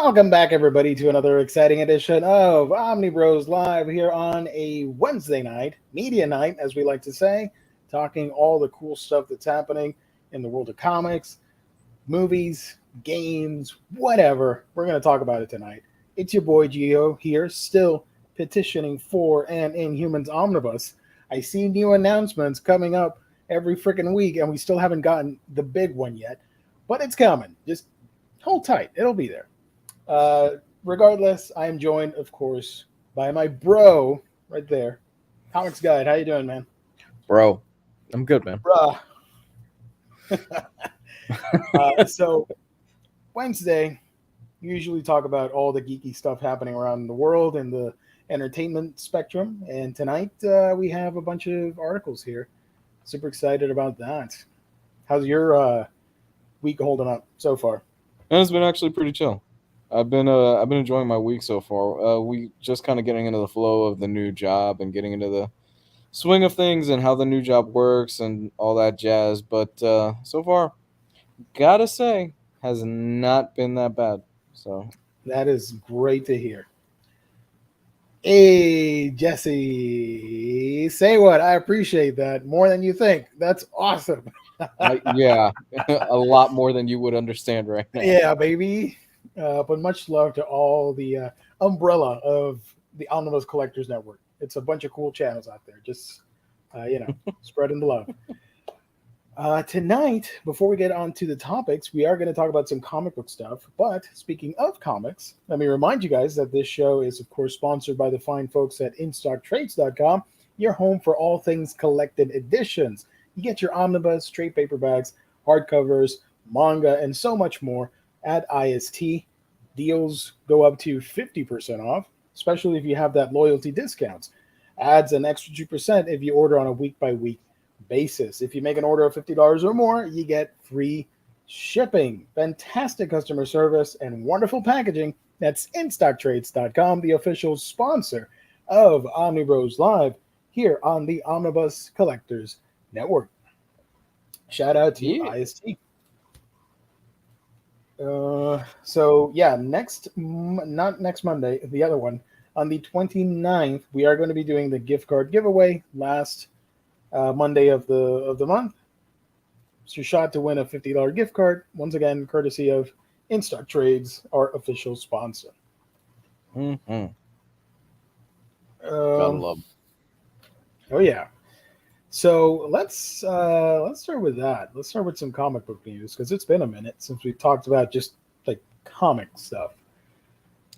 Welcome back, everybody, to another exciting edition of Omnibros Live here on a Wednesday night, media night, as we like to say, talking all the cool stuff that's happening in the world of comics, movies, games, whatever. We're going to talk about it tonight. It's your boy Gio here, still petitioning for an Inhumans Omnibus. I see new announcements coming up every freaking week, and we still haven't gotten the big one yet, but it's coming. Just hold tight. It'll be there. Regardless, I am joined, of course, by my bro right there, Comics Guide. How you doing, man? Bro, I'm good, man. Bruh. So Wednesday, usually talk about all the geeky stuff happening around the world and the entertainment spectrum. And tonight we have a bunch of articles here. Super excited about that. How's your week holding up so far? And it's been actually pretty chill. I've been enjoying my week so far. We just kind of getting into the flow of the new job and getting into the swing of things and how the new job works and all that jazz. But so far, gotta say, has not been that bad. So That is great to hear. Hey, Jesse, say what? I appreciate that more than you think. That's awesome. yeah, a lot more than you would understand right now. Yeah, baby. But much love to all the umbrella of the Omnibus Collectors Network. It's a bunch of cool channels out there. Just, spreading the love. Tonight, before we get on to the topics, we are going to talk about some comic book stuff. But speaking of comics, let me remind you guys that this show is, of course, sponsored by the fine folks at InStockTrades.com, your home for all things collected editions. You get your omnibus, trade paperbacks, hardcovers, manga, and so much more at IST. Deals go up to 50% off, especially if you have that loyalty discounts. Adds an extra 2% if you order on a week-by-week basis. If you make an order of $50 or more, you get free shipping. Fantastic customer service and wonderful packaging. That's InStockTrades.com, the official sponsor of Omnibros Live here on the Omnibus Collectors Network. Shout out to IST. Not next Monday, the other one, on the 29th, we are going to be doing the gift card giveaway last Monday of the month. It's your shot to win a $50 gift card, once again, courtesy of InStock Trades, our official sponsor. Mm-hmm. Gotta love. Oh yeah. So let's start with that. Let's start with some comic book news because it's been a minute since we've talked about just like comic stuff.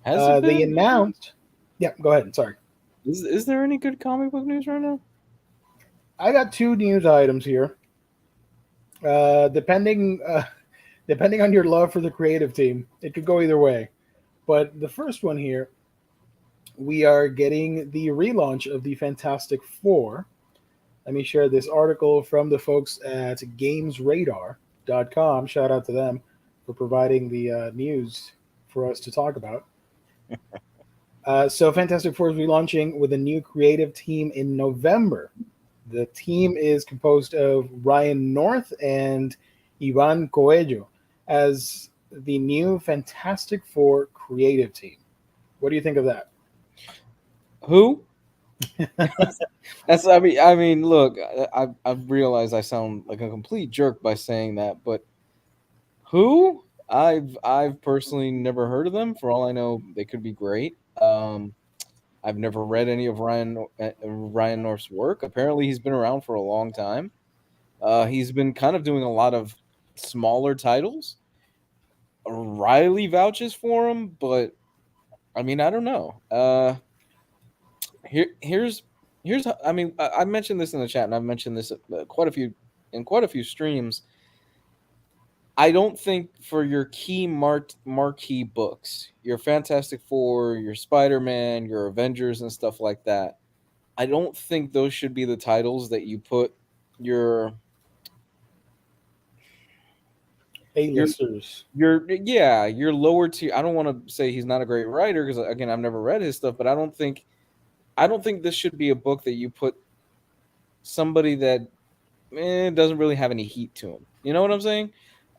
Has it been? They announced. Yeah, go ahead. Sorry. Is there any good comic book news right now? I got two news items here. Depending on your love for the creative team, it could go either way. But the first one here, we are getting the relaunch of the Fantastic Four. Let me share this article from the folks at GamesRadar.com. Shout out to them for providing the news for us to talk about. So Fantastic Four is relaunching with a new creative team in November. The team is composed of Ryan North and Ivan Coelho as the new Fantastic Four creative team. What do you think of that? Who? I mean, look, I've realized I sound like a complete jerk by saying that, but who? I've personally never heard of them. For all I know, they could be great. I've never read any of Ryan North's work. Apparently, he's been around for a long time. He's been kind of doing a lot of smaller titles. Riley vouches for him, but I mean, I don't know. Here's I mean, I mentioned this in the chat, and I've mentioned this quite a few streams. I don't think for your key marquee books, your Fantastic Four, your Spider-Man, your Avengers, and stuff like that, I don't think those should be the titles that you put your A-listers. Your lower tier. I don't want to say he's not a great writer because again, I've never read his stuff, but I don't think this should be a book that you put somebody that doesn't really have any heat to him. You know what I'm saying?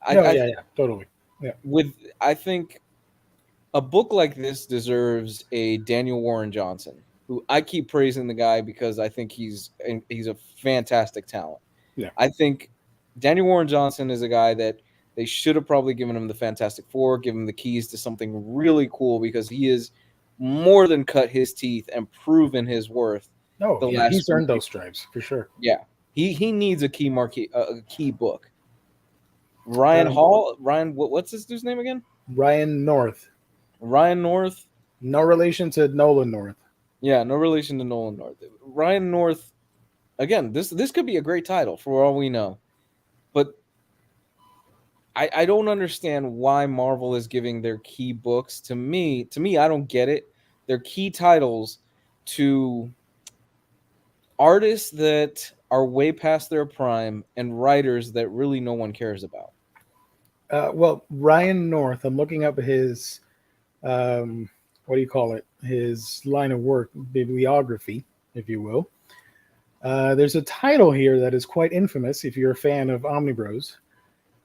Yeah, totally. Yeah. I think a book like this deserves a Daniel Warren Johnson, who I keep praising the guy because I think he's a fantastic talent. Yeah. I think Daniel Warren Johnson is a guy that they should have probably given him the Fantastic Four, given him the keys to something really cool, because he is more than cut his teeth and proven his worth. Oh, the yeah, last he's few earned those years. stripes for sure. Yeah, he needs a key book. Ryan Hall, what's this dude's name again? Ryan North. Ryan North. No relation to Nolan North. Yeah, no relation to Nolan North. Ryan North. Again, this could be a great title for all we know, but I don't understand why Marvel is giving their key books to me. I don't get it. They're key titles to artists that are way past their prime and writers that really no one cares about. Well, Ryan North, I'm looking up his, what do you call it? His line of work, bibliography, if you will. There's a title here that is quite infamous if you're a fan of Omnibros.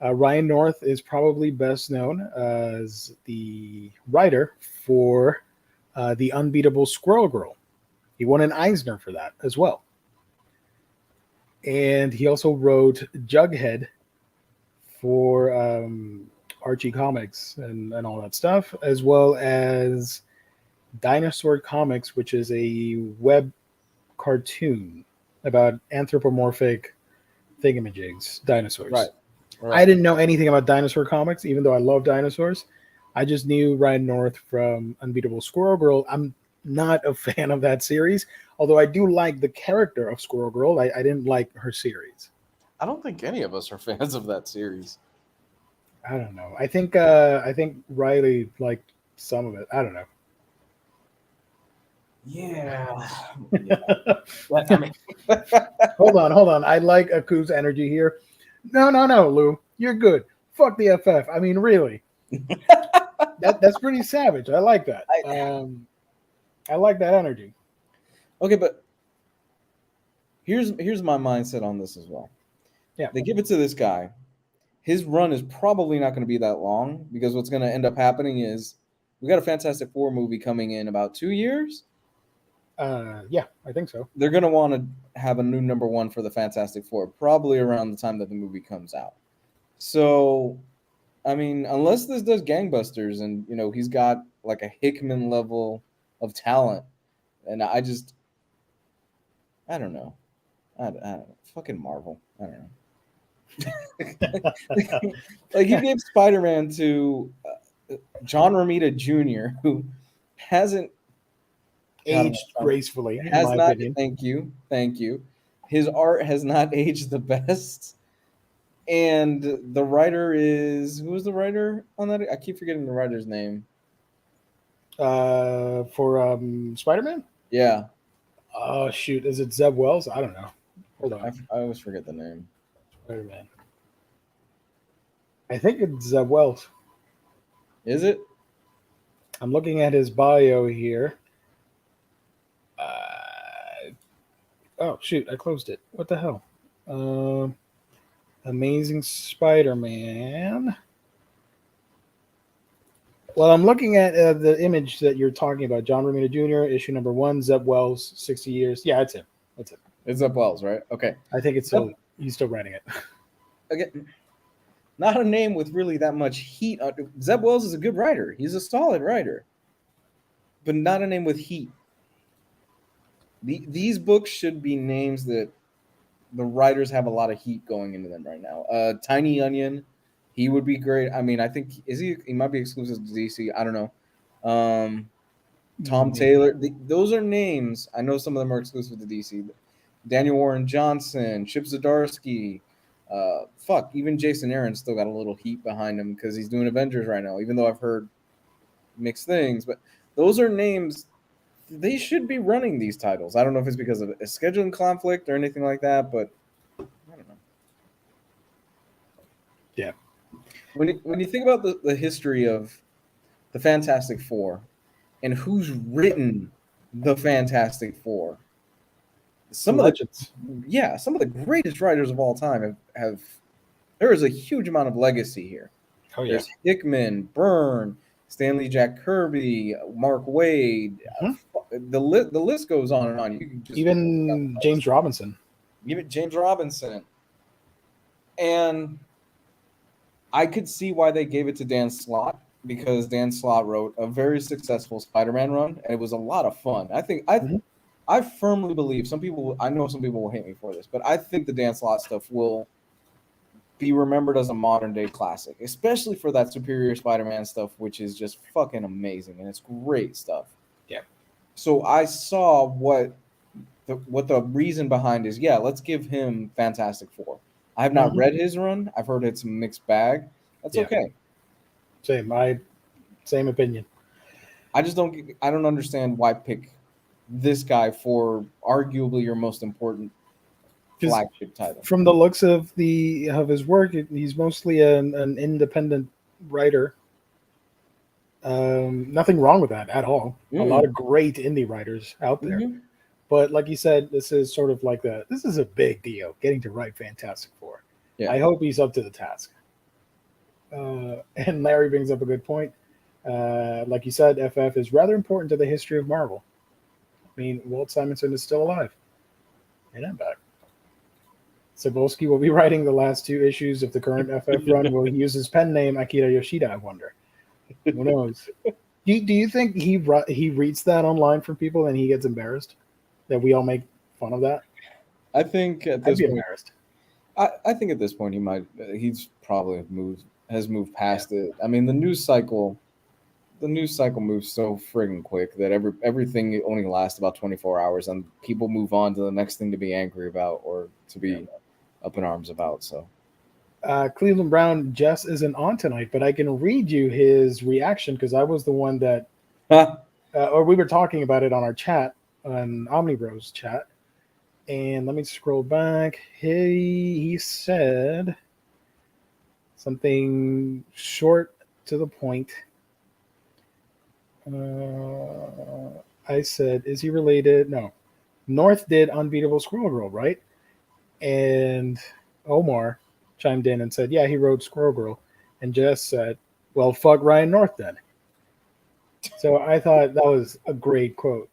Ryan North is probably best known as the writer for The Unbeatable Squirrel Girl. He won an Eisner for that as well. And he also wrote Jughead for Archie Comics and all that stuff, as well as Dinosaur Comics, which is a web cartoon about anthropomorphic thingamajigs, dinosaurs. Right. I didn't know anything about dinosaur comics, even though I love dinosaurs. I just knew Ryan North from Unbeatable Squirrel Girl. I'm not a fan of that series, although I do like the character of Squirrel Girl. I didn't like her series. I don't think any of us are fans of that series. I don't know. I think Riley liked some of it. I don't know. Yeah. I mean, hold on. I like Aku's energy here. No, Lou. You're good. Fuck the FF. I mean, really. That's pretty savage. I like that. I like that energy. Okay, but here's my mindset on this as well. Yeah. They give it to this guy. His run is probably not going to be that long, because what's going to end up happening is we got a Fantastic Four movie coming in about 2 years. Yeah, I think so. They're going to want to have a new #1 for the Fantastic Four, probably around the time that the movie comes out. So, I mean, unless this does gangbusters and, he's got like a Hickman level of talent, and I don't know. I don't know. Fucking Marvel. I don't know. Like, he gave Spider-Man to John Romita Jr., who hasn't aged gracefully, in has my not. opinion. Thank you. His art has not aged the best, and the writer is, who was the writer on that? I keep forgetting the writer's name. For Spider-Man. Yeah. Oh shoot, is it Zeb Wells? I don't know. Hold on. I always forget the name. Spider-Man. I think it's Zeb Wells. Is it? I'm looking at his bio here. Oh shoot, I closed it. What the hell? Amazing Spider-Man. Well, I'm looking at the image that you're talking about. John Romita Jr., issue #1, Zeb Wells, 60 years. Yeah, that's him. That's it. It's Zeb Wells, right? Okay. I think it's still, he's still writing it. Again, not a name with really that much heat. Zeb Wells is a good writer. He's a solid writer, but not a name with heat. These books should be names that the writers have a lot of heat going into them right now. Tiny Onion, he would be great. I mean, I think he might be exclusive to DC. I don't know. Tom Taylor. Those are names. I know some of them are exclusive to DC. Daniel Warren Johnson, Chip Zdarsky. Even Jason Aaron still got a little heat behind him because he's doing Avengers right now, even though I've heard mixed things. But those are names. They should be running these titles. I don't know if it's because of a scheduling conflict or anything like that, but I don't know. Yeah. When you think about the history of the Fantastic Four and who's written the Fantastic Four, some of the greatest writers of all time have there is a huge amount of legacy here. Oh yeah. There's Hickman, Byrne, Stanley Jack Kirby, Mark Waid. The list goes on and on. You can just even James Robinson. Even James Robinson. And I could see why they gave it to Dan Slott, because Dan Slott wrote a very successful Spider-Man run, and it was a lot of fun. I firmly believe I know some people will hate me for this, but I think the Dan Slott stuff will be remembered as a modern day classic, especially for that Superior Spider-Man stuff, which is just fucking amazing, and it's great stuff. Yeah. So I saw what the reason behind is. Yeah, let's give him Fantastic Four. I have not read his run. I've heard it's a mixed bag. That's okay. Same opinion. I don't understand why pick this guy for arguably your most important flagship title. From the looks of his work, he's mostly an independent writer. Nothing wrong with that at all. A lot of great indie writers out there. But like you said, this is sort of like this is a big deal, getting to write Fantastic Four. Yeah. I hope he's up to the task. And Larry brings up a good point. Like you said, FF is rather important to the history of Marvel. I mean, Walt Simonson is still alive. And I'm back. Cebulski will be writing the last 2 issues of the current FF run. Will he use his pen name, Akira Yoshida, I wonder? Who knows? Do you think he reads that online from people and he gets embarrassed? That we all make fun of that? I think at this point, embarrassed. I think at this point he's probably has moved past it. I mean, the news cycle moves so friggin' quick that everything only lasts about 24 hours, and people move on to the next thing to be angry about or to be up in arms about. So Cleveland Brown, Jess isn't on tonight, but I can read you his reaction because I was the one that or we were talking about it on our chat, on Omnibros chat. And let me scroll back. He said something short to the point. I said, is he related? No. North did Unbeatable Squirrel Girl, right? And Omar chimed in and said, yeah, he wrote Squirrel Girl. And Jess said, well, fuck Ryan North then. So I thought that was a great quote.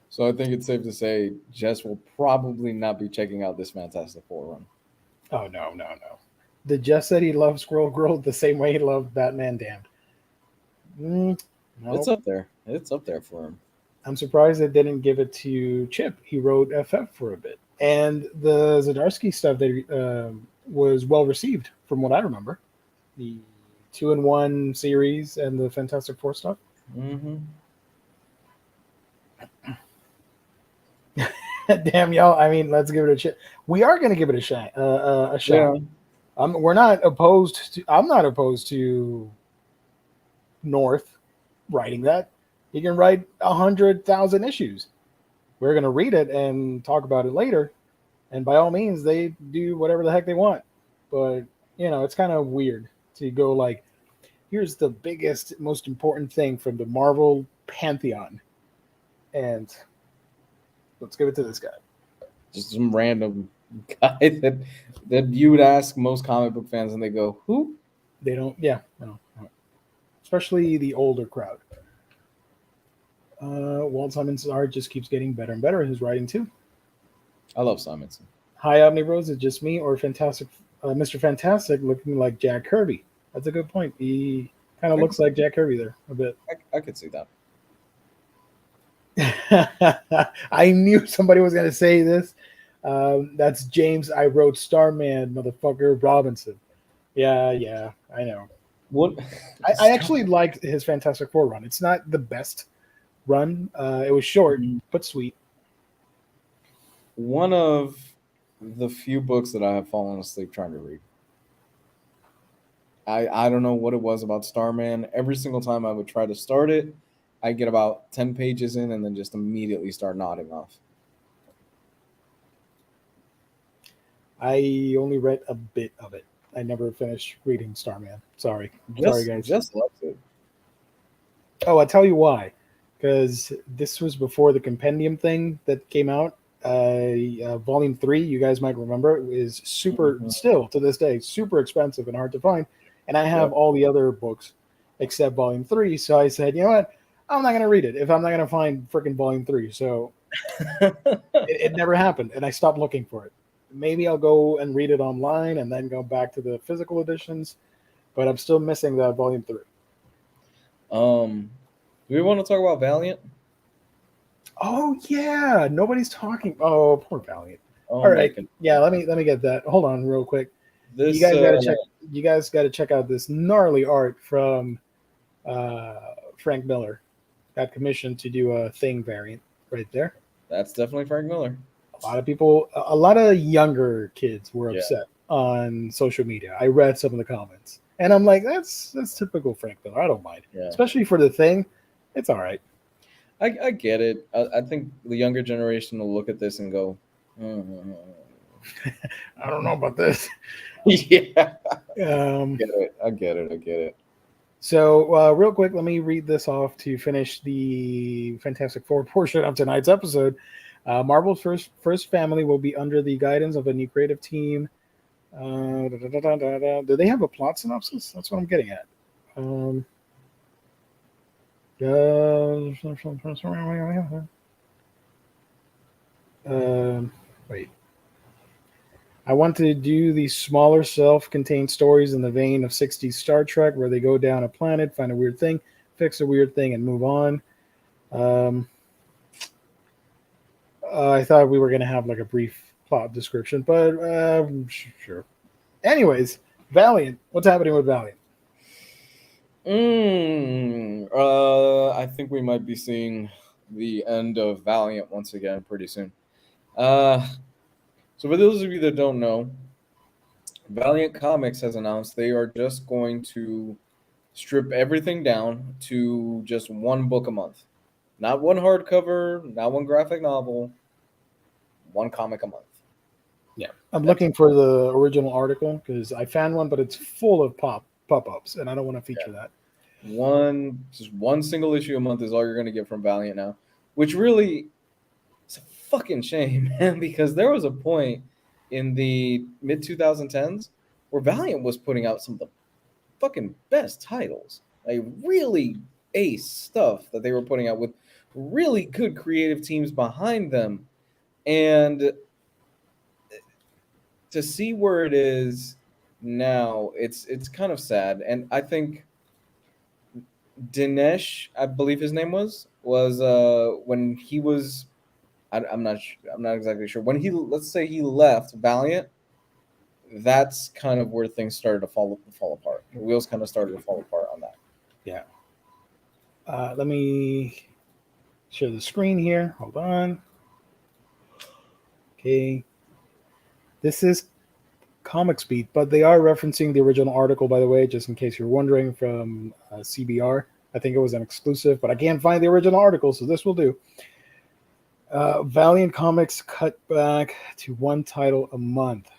So I think it's safe to say Jess will probably not be checking out this Fantastic Four run. Oh, no. The Jess said he loved Squirrel Girl the same way he loved Batman Damned. Nope. It's up there. It's up there for him. I'm surprised they didn't give it to Chip. He wrote FF for a bit. And the Zdarsky stuff that was well received, from what I remember. The 2-in-1 series and the Fantastic Four stuff. Damn, y'all. I mean, let's give it a shot. We are going to give it a shot. Yeah. We're not opposed to. I'm not opposed to North writing that. He can write 100,000 issues. We're going to read it and talk about it later. And by all means, they do whatever the heck they want. But, it's kind of weird to go like, here's the biggest, most important thing from the Marvel pantheon. And let's give it to this guy. Just some random guy that you would ask most comic book fans and they go, who? They don't, no. Especially the older crowd. Walt Simonson's art just keeps getting better and better. His writing too. I love Simonson. Hi, Omnibros. Is it just me or Mr. Fantastic looking like Jack Kirby? That's a good point. He kind of looks like Jack Kirby there a bit. I could see that. I knew somebody was going to say this. That's James. I wrote Starman, motherfucker, Robinson. Yeah, I know. What? I actually liked his Fantastic Four run. It's not the best run. It was short, but sweet. One of the few books that I have fallen asleep trying to read. I don't know what it was about Starman. Every single time I would try to start it, I get about 10 pages in and then just immediately start nodding off. I only read a bit of it. I never finished reading Starman. Sorry, guys. Just loved it. Oh, I'll tell you why. Because this was before the compendium thing that came out. Volume 3, you guys might remember, is super, still to this day, super expensive and hard to find. And I have all the other books. except Volume 3. So I said, you know what? I'm not going to read it if I'm not going to find freaking Volume 3. So it never happened, and I stopped looking for it. Maybe I'll go and read it online and then go back to the physical editions, but I'm still missing that Volume 3. Do we want to talk about Valiant? Oh yeah, nobody's talking. Oh, poor Valiant. Oh All my right, goodness. yeah. Let me get that. Hold on, real quick. You This guys got to check. You guys got to check out this gnarly art from Frank Miller. Got commissioned to do a Thing variant right there. that's definitely Frank Miller. A lot of people, a lot of younger kids were Yeah. upset on social media. I read some of the comments, and I'm like, that's typical Frank Miller. I don't mind, Yeah. especially for the Thing. It's all right. I get it. I think the younger generation will look at this and go, I don't know about this. yeah. Um, I get it. So, real quick, let me read this off to finish the Fantastic Four portion of tonight's episode. Marvel's first family will be under the guidance of a new creative team. Do they have a plot synopsis? That's what I'm getting at. Wait. I want to do these smaller self-contained stories in the vein of 60s Star Trek, where they go down a planet, find a weird thing, fix a weird thing, and move on. I thought we were going to have like a brief plot description, but sure. Anyways, Valiant. What's happening with Valiant? I think we might be seeing the end of Valiant once again pretty soon. So for those of you that don't know, Valiant Comics has announced they are just going to strip everything down to just one book a month. Not one hardcover, not one graphic novel, one comic a month. Yeah, I'm looking for the original article because I found one, but it's full of pop-ups, and I don't want to feature that. Just one single issue a month is all you're going to get from Valiant now, which really is a fucking shame, man, because there was a point in the mid 2010s where Valiant was putting out some of the fucking best titles, like really ace stuff that they were putting out with really good creative teams behind them. And to see where it is now, it's kind of sad. And I think Dinesh, I believe his name was when he was, I'm not exactly sure, when let's say he left Valiant, that's kind of where things started to fall apart. The wheels kind of started to fall apart on that. Yeah. Let me share the screen here. Hold on. Okay. This is Comics Beat, but they are referencing the original article, by the way, just in case you're wondering, from CBR. I think it was an exclusive, but I can't find the original article, so this will do. Valiant Comics cut back to one title a month.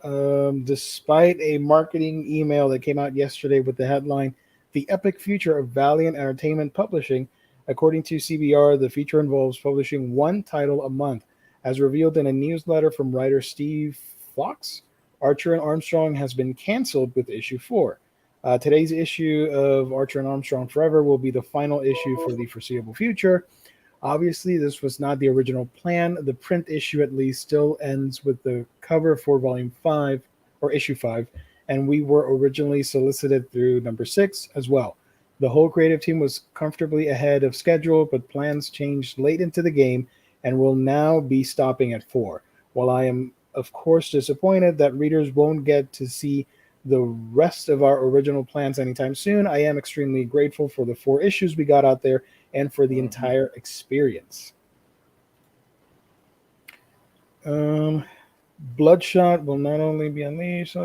Despite a marketing email that came out yesterday with the headline, "The Epic Future of Valiant Entertainment Publishing," according to CBR, the feature involves publishing one title a month. As revealed in a newsletter from writer Steve Fox, Archer and Armstrong has been canceled with issue 4. Today's issue of Archer and Armstrong Forever will be the final issue for the foreseeable future. Obviously, this was not the original plan. The print issue, at least, still ends with the cover for volume 5, or issue 5, and we were originally solicited through number 6 as well. The whole creative team was comfortably ahead of schedule, but plans changed late into the game and will now be stopping at 4. While I am, of course, disappointed that readers won't get to see the rest of our original plans anytime soon, I am extremely grateful for the 4 issues we got out there and for the entire experience. Bloodshot will not only be unleashed.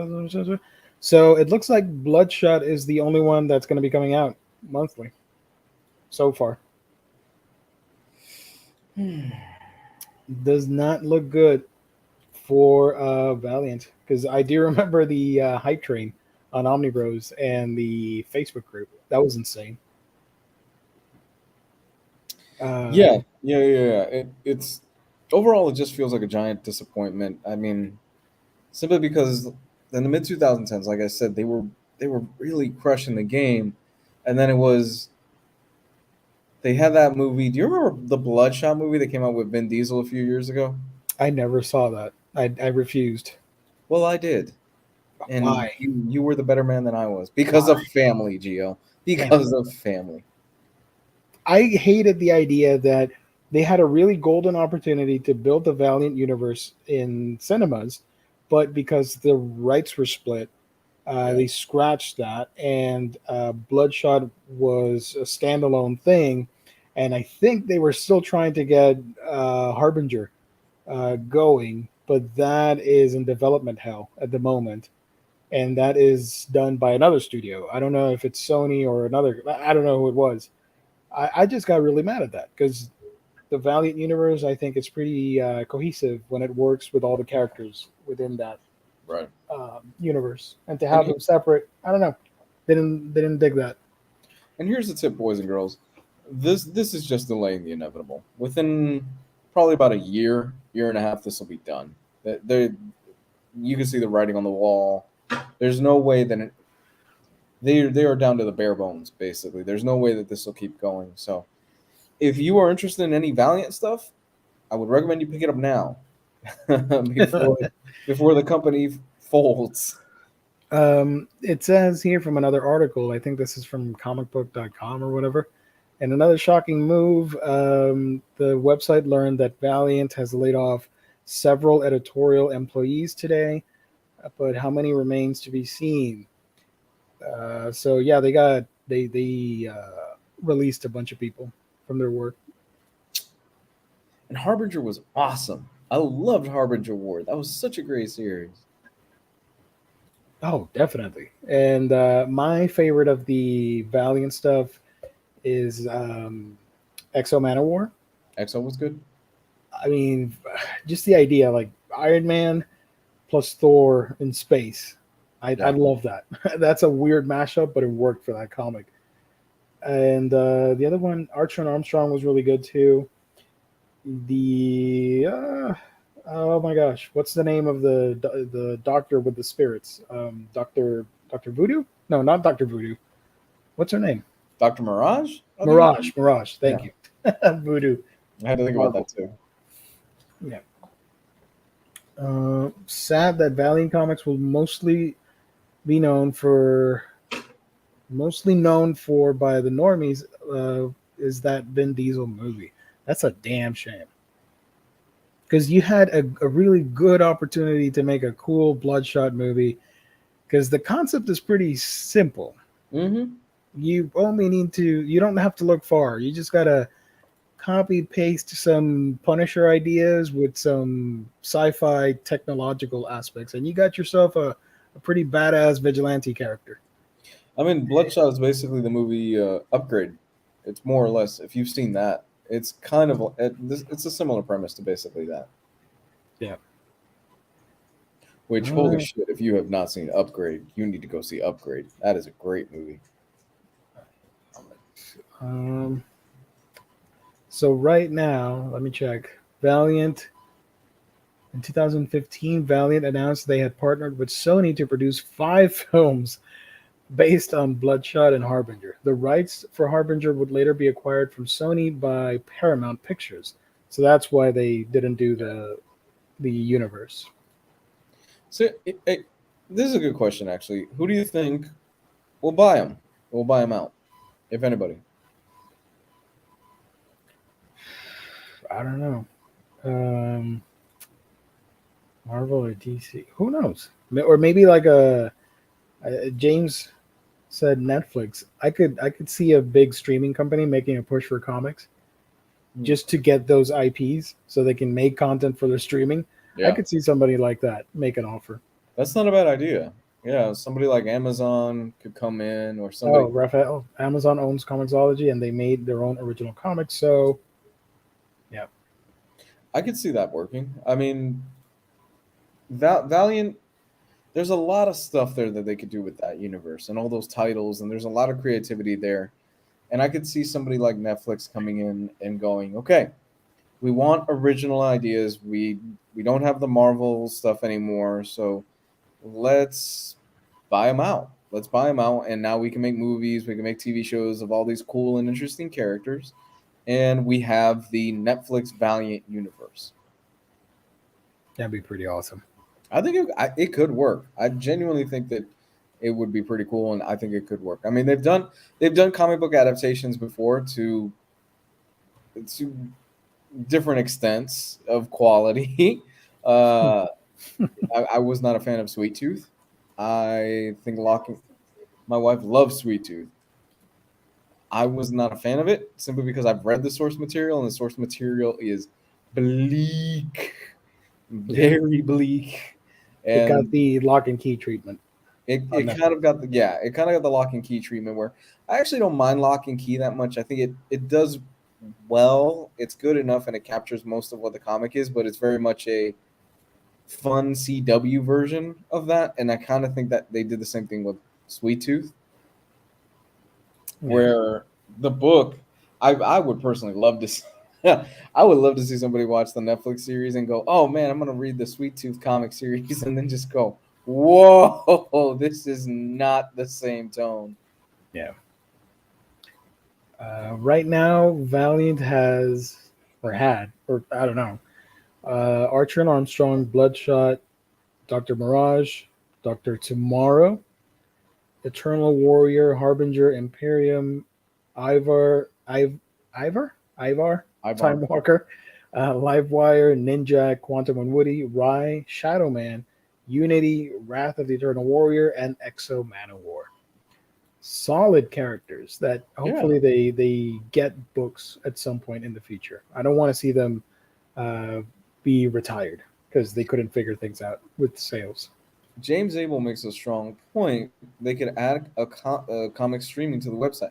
So it looks like Bloodshot is the only one that's going to be coming out monthly so far. Does not look good for Valiant, because I do remember the hype train on Omnibros and the Facebook group. That was insane. Yeah. It's overall, it just feels like a giant disappointment. I mean, simply because in the mid 2010s, like I said, they were really crushing the game, and then it was they had that movie. Do you remember the Bloodshot movie that came out with Vin Diesel a few years ago? I never saw that. I refused. Well, I did, and Why? you were the better man than I was because Why? of family, Gio. Damn. Because of family. I hated the idea that they had a really golden opportunity to build the Valiant universe in cinemas, but because the rights were split, Yeah. they scratched that, and Bloodshot was a standalone thing. And I think they were still trying to get Harbinger going, but that is in development hell at the moment. And that is done by another studio. I don't know if it's Sony or another. I don't know who it was. I just got really mad at that because the Valiant universe, I think, is pretty cohesive when it works with all the characters within that Right. universe, and to And, have them separate, I don't know, didn't dig that. and here's the tip, boys and girls. This is just delaying the inevitable. Within probably about a year and a half, this will be done. There, you can see the writing on the wall. There's no way that they are down to the bare bones, basically. There's no way that this will keep going. So, if you are interested in any Valiant stuff, I would recommend you pick it up now, before the company folds. It says here from another article, I think this is from comicbook.com or whatever. And another shocking move, the website learned that Valiant has laid off several editorial employees today, but how many remains to be seen? So yeah, they released a bunch of people from their work. And Harbinger was awesome. I loved Harbinger War. That was such a great series. Oh, definitely. And my favorite of the Valiant stuff is Exo Manowar. EXO was good. I mean, just the idea, like Iron Man plus Thor in space. I Yeah. love that. That's a weird mashup, but it worked for that comic. And the other one, Archer and Armstrong, was really good too. The oh my gosh, what's the name of the doctor with the spirits? Doctor Voodoo? No, not Doctor Voodoo. What's her name? Dr. Mirage? I think- Mirage. Thank Yeah. you. Voodoo. I had to think about that too. Yeah. Sad that Valiant Comics will mostly known for by the normies is that Vin Diesel movie. That's a damn shame. Because you had a really good opportunity to make a cool Bloodshot movie. Because the concept is pretty simple. Mm-hmm. You only need to. You don't have to look far. You just gotta copy paste some Punisher ideas with some sci-fi technological aspects, and you got yourself a pretty badass vigilante character. I mean, Bloodshot is basically the movie Upgrade. It's more or less, if you've seen that, it's kind of it's a similar premise to basically that. Yeah. Which, holy shit, if you have not seen Upgrade, you need to go see Upgrade. That is a great movie. So right now, let me check. Valiant. In 2015, Valiant announced they had partnered with Sony to produce 5 films based on Bloodshot and Harbinger. The rights for Harbinger would later be acquired from Sony by Paramount Pictures. So that's why they didn't do the universe. So, this is a good question, actually. Who do you think will buy them? Will buy them out, if anybody? I don't know. Marvel or DC? Who knows? Or maybe like James said Netflix. I could see a big streaming company making a push for comics just to get those IPs so they can make content for their streaming. Yeah. I could see somebody like that make an offer. That's not a bad idea. Yeah, somebody like Amazon could come in, or somebody. Oh, Raphael. Amazon owns Comixology, and they made their own original comics. So, yeah. I could see that working. I mean, Valiant, there's a lot of stuff there that they could do with that universe and all those titles, and there's a lot of creativity there. And I could see somebody like Netflix coming in and going, okay, we want original ideas. We don't have the Marvel stuff anymore, so let's buy them out. Let's buy them out, and now we can make movies, we can make TV shows of all these cool and interesting characters, and we have the Netflix Valiant universe. That'd be pretty awesome. I think it could work. I genuinely think that it would be pretty cool, and I think it could work. I mean, they've done comic book adaptations before to different extents of quality. I was not a fan of Sweet Tooth. I think locking my wife loves Sweet Tooth. I was not a fan of it simply because I've read the source material, and the source material is bleak, very bleak, It got and the lock and key treatment. it kind of got the lock and key treatment where I actually don't mind lock and key that much. I think it does well. It's good enough, and it captures most of what the comic is, but it's very much a fun CW version of that, and I kind of think that they did the same thing with Sweet Tooth, where the book, I would personally love to see, I would love to see somebody watch the Netflix series and go, oh man, I'm gonna read the Sweet Tooth comic series, and then just go, whoa, this is not the same tone. Yeah. Right now, Valiant has, or had, or I don't know, Archer and Armstrong, Bloodshot, Dr. Mirage, Dr. Tomorrow, Eternal Warrior, Harbinger, Imperium, Ivar, Ivar, Time Walker, Livewire, Ninja, Quantum and Woody, Rai, Shadow Man, Unity, Wrath of the Eternal Warrior, and Exo Manowar. Solid characters that hopefully they get books at some point in the future. I don't want to see them be retired because they couldn't figure things out with sales. James Abel makes a strong point. They could add a comic streaming to the website.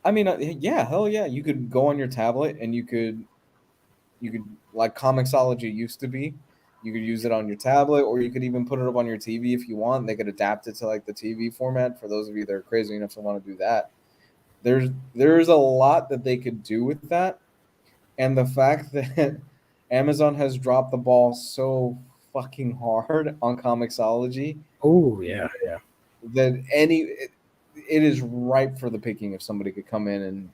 I mean, yeah, hell yeah, you could go on your tablet and you could like Comixology used to be. You could use it on your tablet, or you could even put it up on your TV if you want. They could adapt it to like the TV format for those of you that are crazy enough to want to do that. There's a lot that they could do with that, and the fact that Amazon has dropped the ball so fucking hard on Comixology Oh yeah, yeah. that it is ripe for the picking if somebody could come in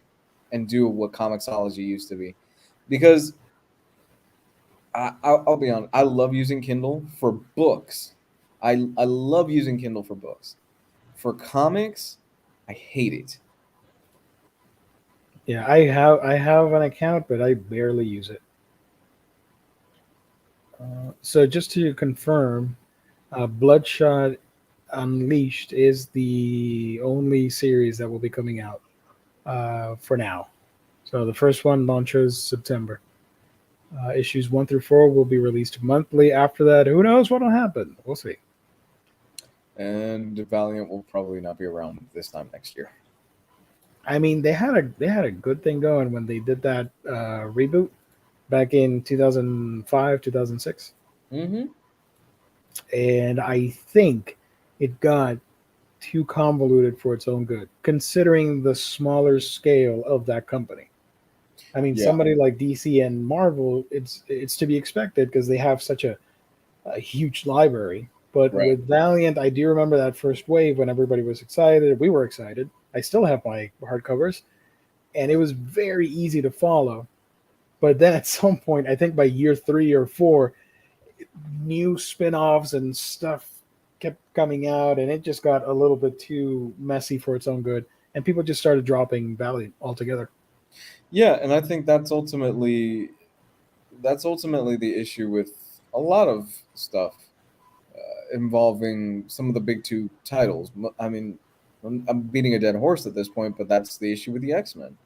and do what Comixology used to be, because I'll be honest. I love using Kindle for books. I love using Kindle for books. For comics, I hate it. Yeah, I have an account, but I barely use it. So just to confirm, Bloodshot Unleashed is the only series that will be coming out for now. So the first one launches September. Issues 1 through 4 will be released monthly. After that, who knows what will happen? We'll see. And Valiant will probably not be around this time next year. I mean, they had a good thing going when they did that reboot back in 2005, 2006, Mm-hmm. and I think it got too convoluted for its own good, considering the smaller scale of that company. I mean, Yeah. somebody like DC and Marvel, it's to be expected because they have such a huge library. But Right. with Valiant, I do remember that first wave when everybody was excited. We were excited. I still have my hardcovers, and it was very easy to follow. But then at some point, I think by year 3 or 4, new spin-offs and stuff kept coming out, and it just got a little bit too messy for its own good, and people just started dropping Valiant altogether. Yeah, and I think that's ultimately the issue with a lot of stuff involving some of the big two titles. I mean, I'm beating a dead horse at this point, but that's the issue with the X-Men.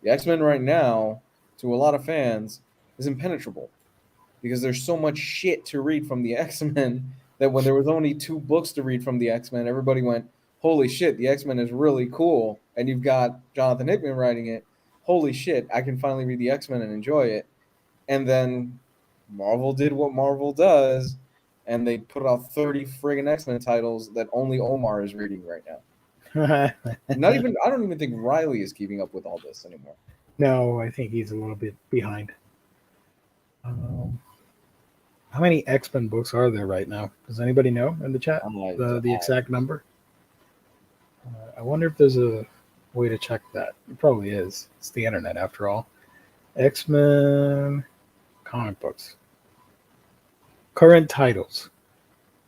The X-Men right now, to a lot of fans, is impenetrable because there's so much shit to read from the X-Men that when there was only 2 books to read from the X-Men, everybody went, "Holy shit, the X-Men is really cool." And you've got Jonathan Hickman writing it. Holy shit, I can finally read the X-Men and enjoy it. And then Marvel did what Marvel does, and they put out 30 friggin' X-Men titles that only Omar is reading right now. I don't even think Riley is keeping up with all this anymore. No, I think he's a little bit behind. Um, how many X Men books are there right now? Does anybody know in the chat I'm like, the exact number? I wonder if there's a way to check that. It probably is. It's the internet after all. X-Men comic books. Current titles.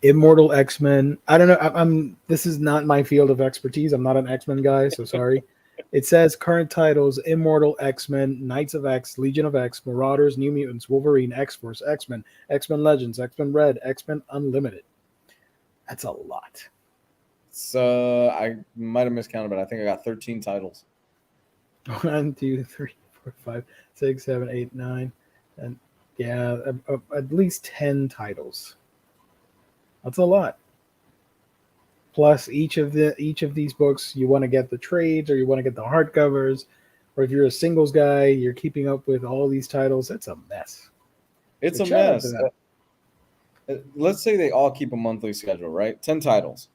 Immortal X-Men. I don't know. I'm. This is not my field of expertise. I'm not an X-Men guy, so sorry. It says current titles: Immortal X-Men, Knights of X, Legion of X, Marauders, New Mutants, Wolverine, X-Force, X-Men, X-Men Legends, X-Men Red, X-Men Unlimited. That's a lot. So I might have miscounted, but I think I got 13 titles. 1, 2, 3, 4, 5, 6, 7, 8, 9, and yeah, at least 10 titles. That's a lot. Plus, each of these books, you want to get the trades or you want to get the hardcovers, or if you're a singles guy, you're keeping up with all these titles. It's a mess. It's But a shout out to mess. them. Let's say they all keep a monthly schedule, right? 10 titles.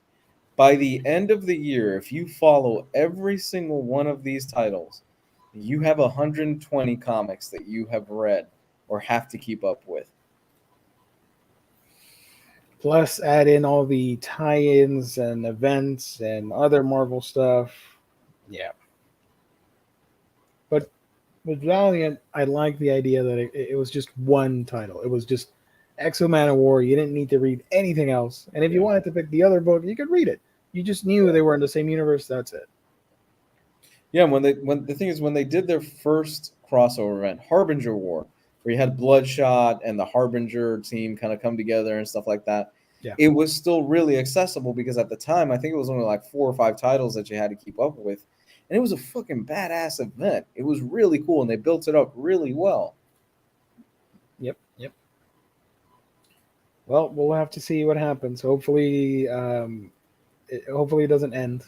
By the end of the year, if you follow every single one of these titles, you have 120 comics that you have read or have to keep up with. Plus, add in all the tie-ins and events and other Marvel stuff. Yeah, but with Valiant, I like the idea that it was just one title. It was just Exo Man of War. You didn't need to read anything else. And if you Yeah. wanted to pick the other book, you could read it. You just knew they were in the same universe. That's it. Yeah, when the thing is when they did their first crossover event, Harbinger War, where you had Bloodshot and the Harbinger team kind of come together and stuff like that, Yeah. it was still really accessible because at the time I think it was only like 4 or 5 titles that you had to keep up with, and it was a fucking badass event. It was really cool, and they built it up really well. Yep. Yep. Well, we'll have to see what happens. Hopefully, hopefully it doesn't end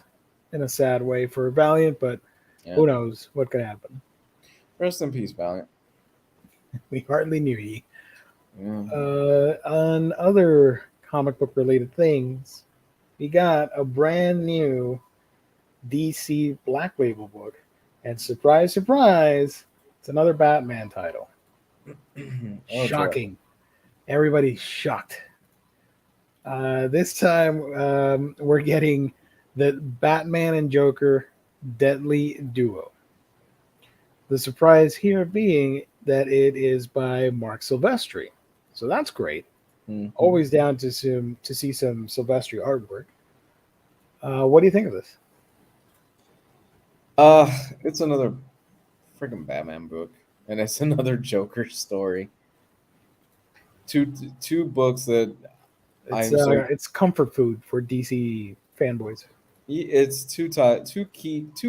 in a sad way for Valiant, but Yeah. who knows what could happen. Rest in peace, Valiant. We hardly knew ye. Yeah. On other comic book related things, we got a brand new DC Black Label book, and surprise, surprise, it's another Batman title. Oh, joy. Shocking! Everybody's shocked. This time, we're getting the Batman and Joker Deadly Duo. The surprise here being that it is by Mark Silvestri, so that's great. Mhm. Always down to see some Silvestri artwork. What do you think of this? It's another freaking Batman book, and it's another Joker story. Two books that I'm so It's comfort food for DC fanboys. it's two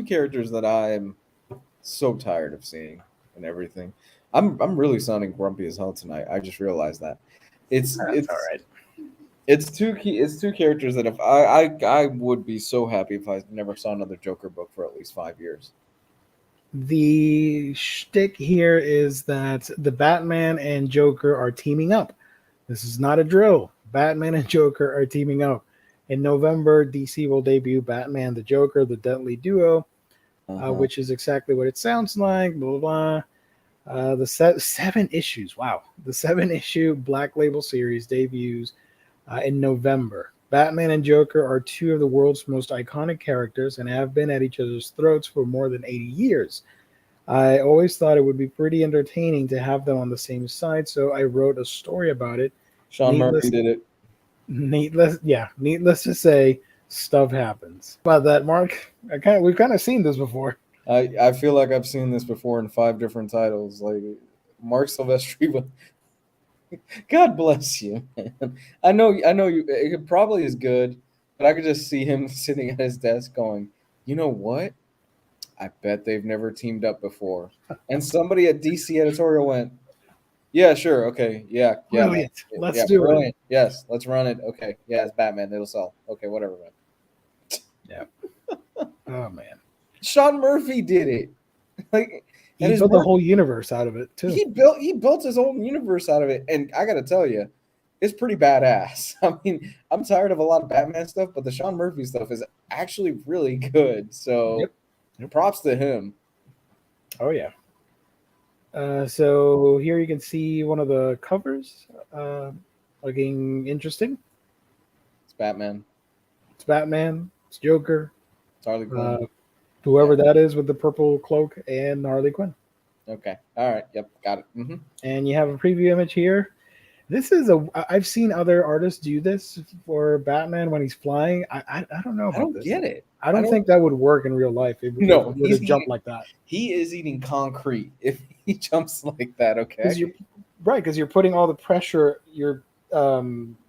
characters that I'm so tired of seeing and everything. I'm really sounding grumpy as hell tonight. I just realized that. It's That's all it's right. it's two characters that if I would be so happy if I never saw another Joker book for at least 5 years. The shtick here is that the Batman and Joker are teaming up. This is not a drill. Batman and Joker are teaming up. In November, DC will debut Batman the Joker, the Deadly Duo, Uh-huh. which is exactly what it sounds like. Blah blah blah. The 7 issues. Wow, the 7 issue Black Label series debuts in November. Batman and Joker are two of the world's most iconic characters and have been at each other's throats for more than 80 years. I always thought it would be pretty entertaining to have them on the same side, so I wrote a story about it. Sean Murphy Needless, did it. needless to say, stuff happens. About that, Mark, we've kind of seen this before. I feel like I've seen this before in 5 different titles. Like Mark Silvestri, but God bless you, man. I know you. It probably is good, but I could just see him sitting at his desk going, "You know what? I bet they've never teamed up before." And somebody at DC editorial went, "Yeah, sure, okay, yeah, man, Brilliant. Let's yeah, do it. brilliant. Yes, let's run it. Okay, yeah, it's Batman. It'll sell. Okay, whatever, man." Yeah. Oh man. Sean Murphy did it. Like, and He his built a work. whole universe out of it too. He built his own universe out of it, and I got to tell you, it's pretty badass. I mean, I'm tired of a lot of Batman stuff, but the Sean Murphy stuff is actually really good. So, Yep. Yep. props to him. Oh yeah. So here you can see one of the covers, looking interesting. It's Batman. It's Batman. It's Joker. Harley Quinn. Whoever that is with the purple cloak and Harley Quinn. Okay. All right. Yep. Got it. And you have a preview image here. This is I've seen other artists do this for Batman when he's flying. I don't know about I don't this. get it. I don't think that would work in real life. If No, he were to jump like that. He is eating concrete if he jumps like that. Okay. Because you're putting all the pressure. You're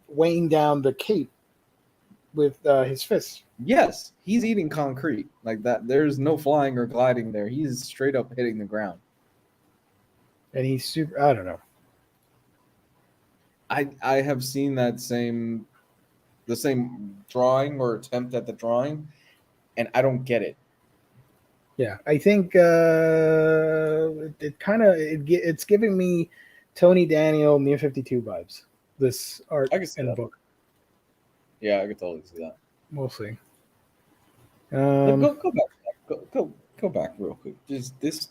weighing down the cape with his fists. Yes, he's eating concrete like that. There's no flying or gliding there. He's straight up hitting the ground. And he's super. I don't know. I have seen the same drawing or attempt at the drawing, and I don't get it. Yeah, I think it's giving me Tony Daniel New 52 vibes. This art in the book. Yeah, I could totally see that. We'll see. Go back. Go back real quick. Just this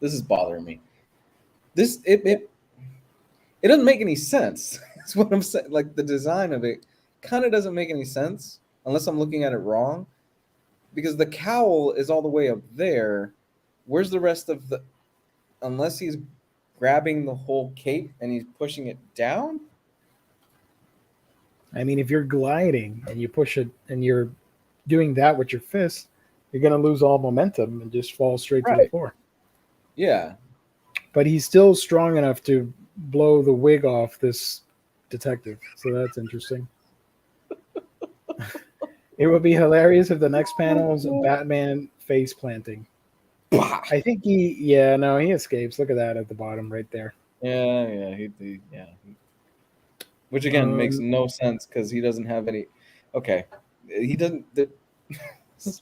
is bothering me. It doesn't make any sense. That's what I'm saying. Like the design of it kind of doesn't make any sense unless I'm looking at it wrong. Because the cowl is all the way up there. Where's the rest of the? Unless he's grabbing the whole cape and he's pushing it down. I mean, if you're gliding and you push it and you're doing that with your fist, you're going to lose all momentum and just fall straight to the floor. Yeah. But he's still strong enough to blow the wig off this detective. So that's interesting. It would be hilarious if the next panel was Batman face planting. I think he escapes. Look at that at the bottom right there. Yeah. Which again makes no sense because he doesn't have any. Okay, he doesn't. This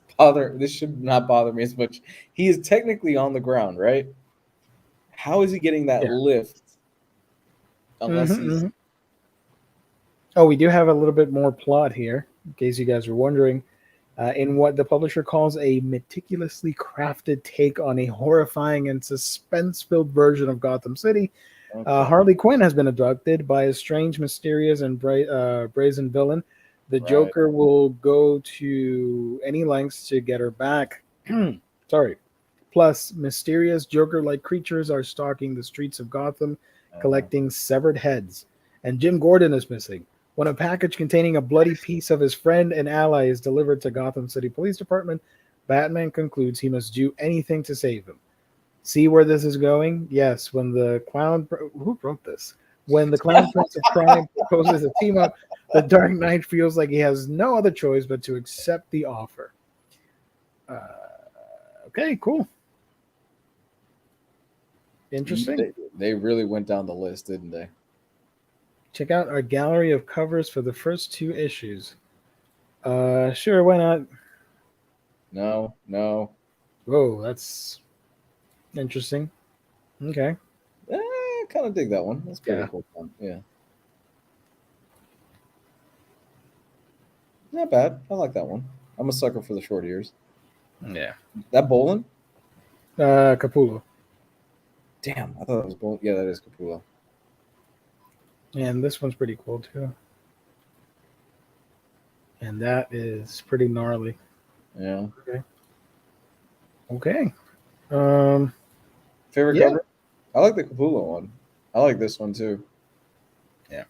should not bother me as much. He is technically on the ground, right? How is he getting that lift? Unless he's. Oh, we do have a little bit more plot here, in case you guys were wondering. In what the publisher calls a meticulously crafted take on a horrifying and suspense-filled version of Gotham City, Harley Quinn has been abducted by a strange, mysterious, and brazen villain. The Joker will go to any lengths to get her back. Sorry. Plus, mysterious Joker-like creatures are stalking the streets of Gotham, collecting severed heads. And Jim Gordon is missing. When a package containing a bloody piece of his friend and ally is delivered to Gotham City Police Department, Batman concludes he must do anything to save him. See where this is going? Yes, when the clown... Who wrote this? When the Clown Prince of Crime proposes a team-up, the Dark Knight feels like he has no other choice but to accept the offer. Okay, cool. Interesting. They really went down the list, didn't they? Check out our gallery of covers for the first 2 issues. Sure, why not? No. Whoa, that's interesting. Okay. I kind of dig that one. That's pretty cool fun. Yeah. Not bad. I like that one. I'm a sucker for the short ears. Yeah. That Bolin? Capullo. Damn, I thought it was Bolin. Yeah, that is Capullo. And this one's pretty cool too. And that is pretty gnarly. Yeah. Okay. Favorite cover? I like the Capullo one. I like this one too. Yeah.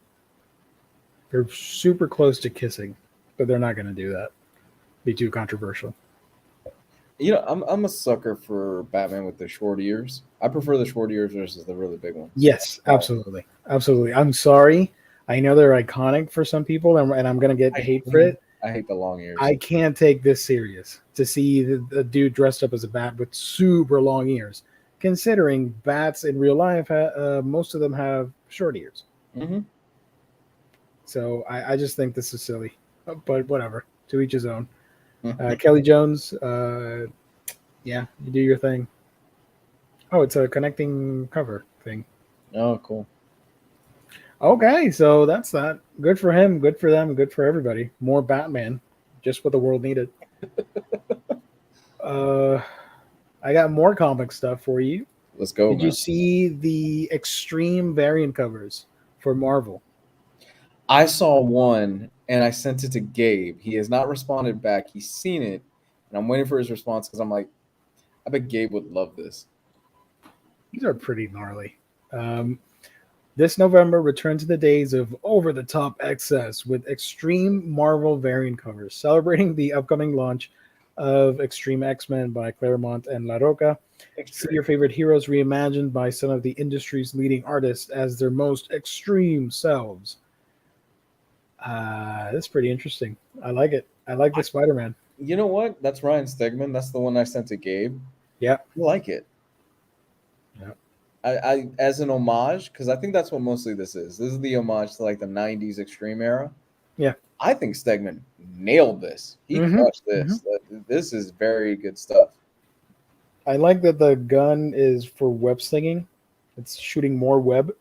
They're super close to kissing, but they're not going to do that. Be too controversial. You know, I'm a sucker for Batman with the short ears. I prefer the short ears versus the really big ones. Yes, absolutely. Absolutely. I'm sorry. I know they're iconic for some people, and I'm going to get hate for it. I hate the long ears. I can't take this serious to see the dude dressed up as a bat with super long ears, considering bats in real life, most of them have short ears. Mm-hmm. So I just think this is silly, but whatever. To each his own. Kelly Jones, you do your thing. Oh, it's a connecting cover thing. Oh, cool. Okay, so that's that. Good for him, good for them, good for everybody. More Batman, just what the world needed. I got more comic stuff for you. Let's go. Did you see the extreme variant covers for Marvel? I saw one and I sent it to Gabe. He has not responded back. He's seen it, and I'm waiting for his response because I'm like, I bet Gabe would love this. These are pretty gnarly. This November, return to the days of over-the-top excess with Extreme Marvel variant covers, celebrating the upcoming launch of Extreme X-Men by Claremont and La Roca. See your favorite heroes reimagined by some of the industry's leading artists as their most extreme selves. That's pretty interesting. I like it. I like the Spider-Man. You know what? That's Ryan Stegman. That's the one I sent to Gabe. Yeah. I like it. Yeah. I as an homage, because I think that's what mostly this is. This is the homage to like the 90s extreme era. Yeah. I think Stegman nailed this. He crushed this. This is very good stuff. I like that the gun is for web slinging. It's shooting more web.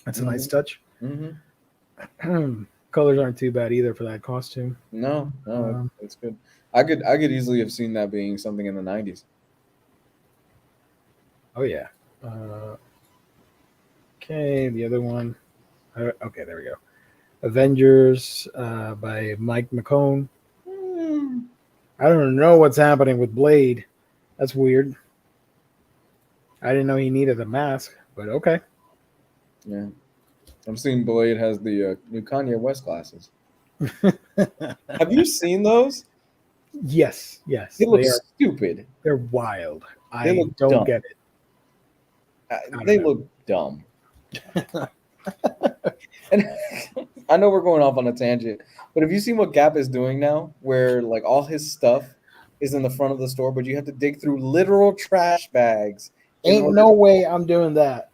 That's a nice touch. Colors aren't too bad either for that costume. No, it's good. I could easily have seen that being something in the 90s. Oh yeah. Okay, the other one. Okay, there we go. Avengers by Mike McCone. I don't know what's happening with Blade. That's weird. I didn't know he needed a mask, but okay. Yeah. I'm seeing Blade has the new Kanye West glasses. Have you seen those? Yes. They look stupid. They're wild. They I don't dumb. get it. They look dumb. And I know we're going off on a tangent, but have you seen what Gap is doing now? Where like all his stuff is in the front of the store, but you have to dig through literal trash bags. Ain't no way I'm doing that.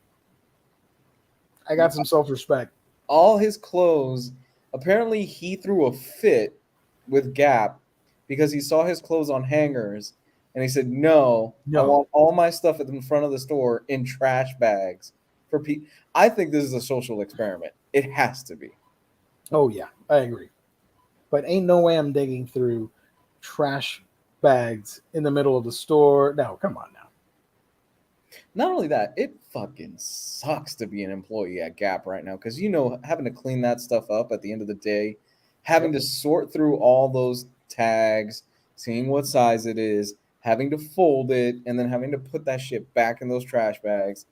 I got some self-respect. All his clothes, apparently he threw a fit with Gap because he saw his clothes on hangers and he said, no. I want all my stuff in front of the store in trash bags for people. I think this is a social experiment. It has to be. Oh, yeah, I agree. But ain't no way I'm digging through trash bags in the middle of the store. No, come on now. Not only that, it fucking sucks to be an employee at Gap right now because, you know, having to clean that stuff up at the end of the day, having to sort through all those tags, seeing what size it is, having to fold it, and then having to put that shit back in those trash bags.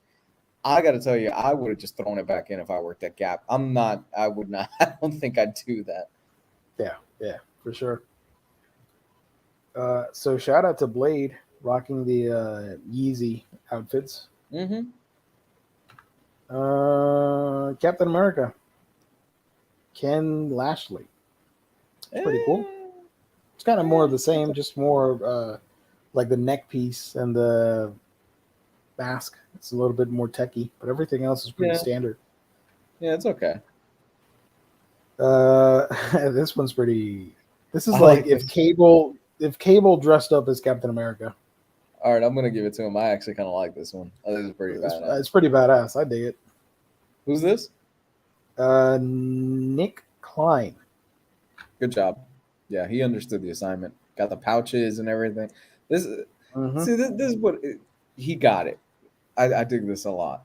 I got to tell you, I would have just thrown it back in if I worked at Gap. I would not. I don't think I'd do that. Yeah, for sure. So shout out to Blade rocking the Yeezy outfits. Captain America, Ken Lashley. It's pretty cool. It's kind of more of the same, just more like the neck piece and the mask. It's a little bit more techy, but everything else is pretty standard. Yeah, it's okay. This one's pretty. This is like if Cable dressed up as Captain America. All right, I'm gonna give it to him. I actually kind of like this one. I think it's pretty badass. It's pretty badass. I dig it. Who's this? Nick Klein. Good job. Yeah, he understood the assignment. Got the pouches and everything. This is what he got it. I dig this a lot.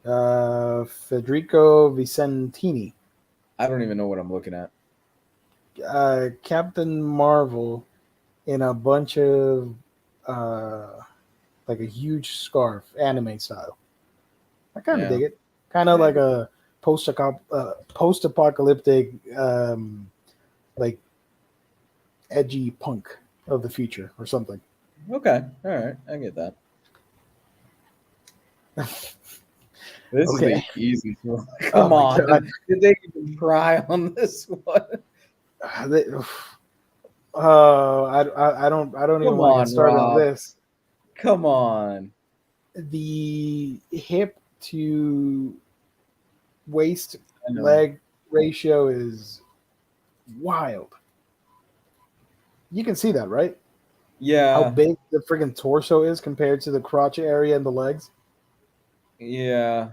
Federico Vicentini. I don't even know what I'm looking at. Captain Marvel in a bunch of like a huge scarf, anime style. I kind of dig it. Kind of like a post-apocalyptic, like edgy punk of the future or something. Okay, all right, I get that. This is the easy one. Come on, did they even try on this one? I don't even want to get started on this. Come on. The hip to waist leg ratio is wild. You can see that, right? Yeah. How big the friggin' torso is compared to the crotch area and the legs. Yeah.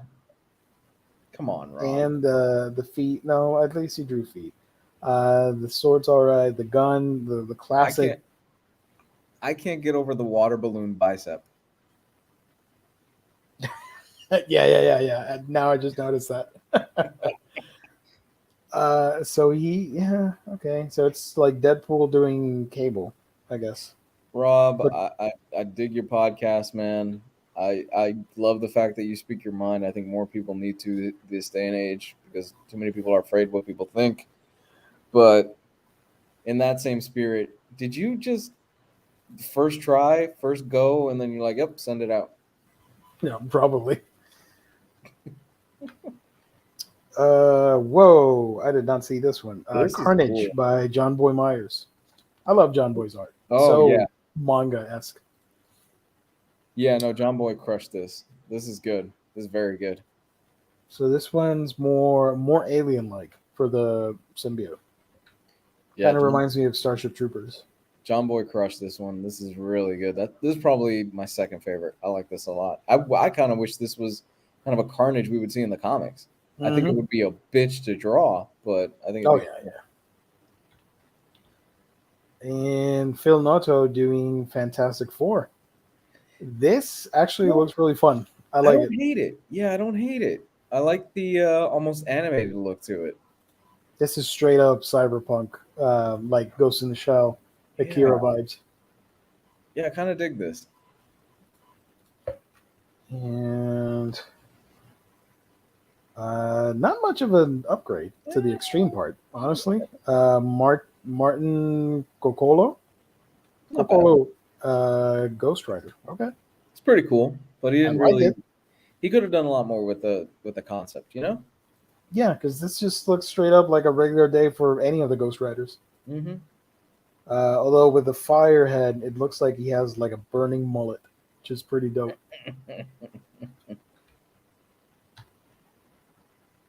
Come on, Rob. And the feet. No, at least he drew feet. The sword's all right. The gun, the classic. I can't get over the water balloon bicep. Yeah. Now I just noticed that. So okay. So it's like Deadpool doing Cable, I guess. Rob, But I dig your podcast, man. I love the fact that you speak your mind. I think more people need to this day and age because too many people are afraid what people think. But in that same spirit, did you just first try, first go, and then you're like, yep, send it out? probably. Whoa! I did not see this one. This is Carnage cool. by John Boy Myers. I love John Boy's art. Oh yeah, So manga esque. yeah. No, John Boy crushed this. This is good. This is very good. So this one's more alien like for the symbiote. Yeah, Kind of reminds me of Starship Troopers. John Boy crushed this one. This is really good. This is probably my second favorite. I like this a lot. I kind of wish this was kind of a Carnage we would see in the comics. I think it would be a bitch to draw, but I think it'd Oh be yeah, yeah. And Phil Noto doing Fantastic Four. This actually cool. looks really fun. I I like don't it. hate it. Yeah, I don't hate it. I like the almost animated look to it. This is straight up cyberpunk, like Ghost in the Shell, Yeah, Akira vibes. yeah, I kind of dig this. And not much of an upgrade to the extreme part, honestly. Martin Not bad. Ghost Rider. Okay, It's pretty cool, but he I didn't like really. it. He could have done a lot more with the concept, you know. Yeah, because this just looks straight up like a regular day for any of the Ghost Riders. Mm-hmm. Although with the fire head, it looks like he has like a burning mullet, which is pretty dope.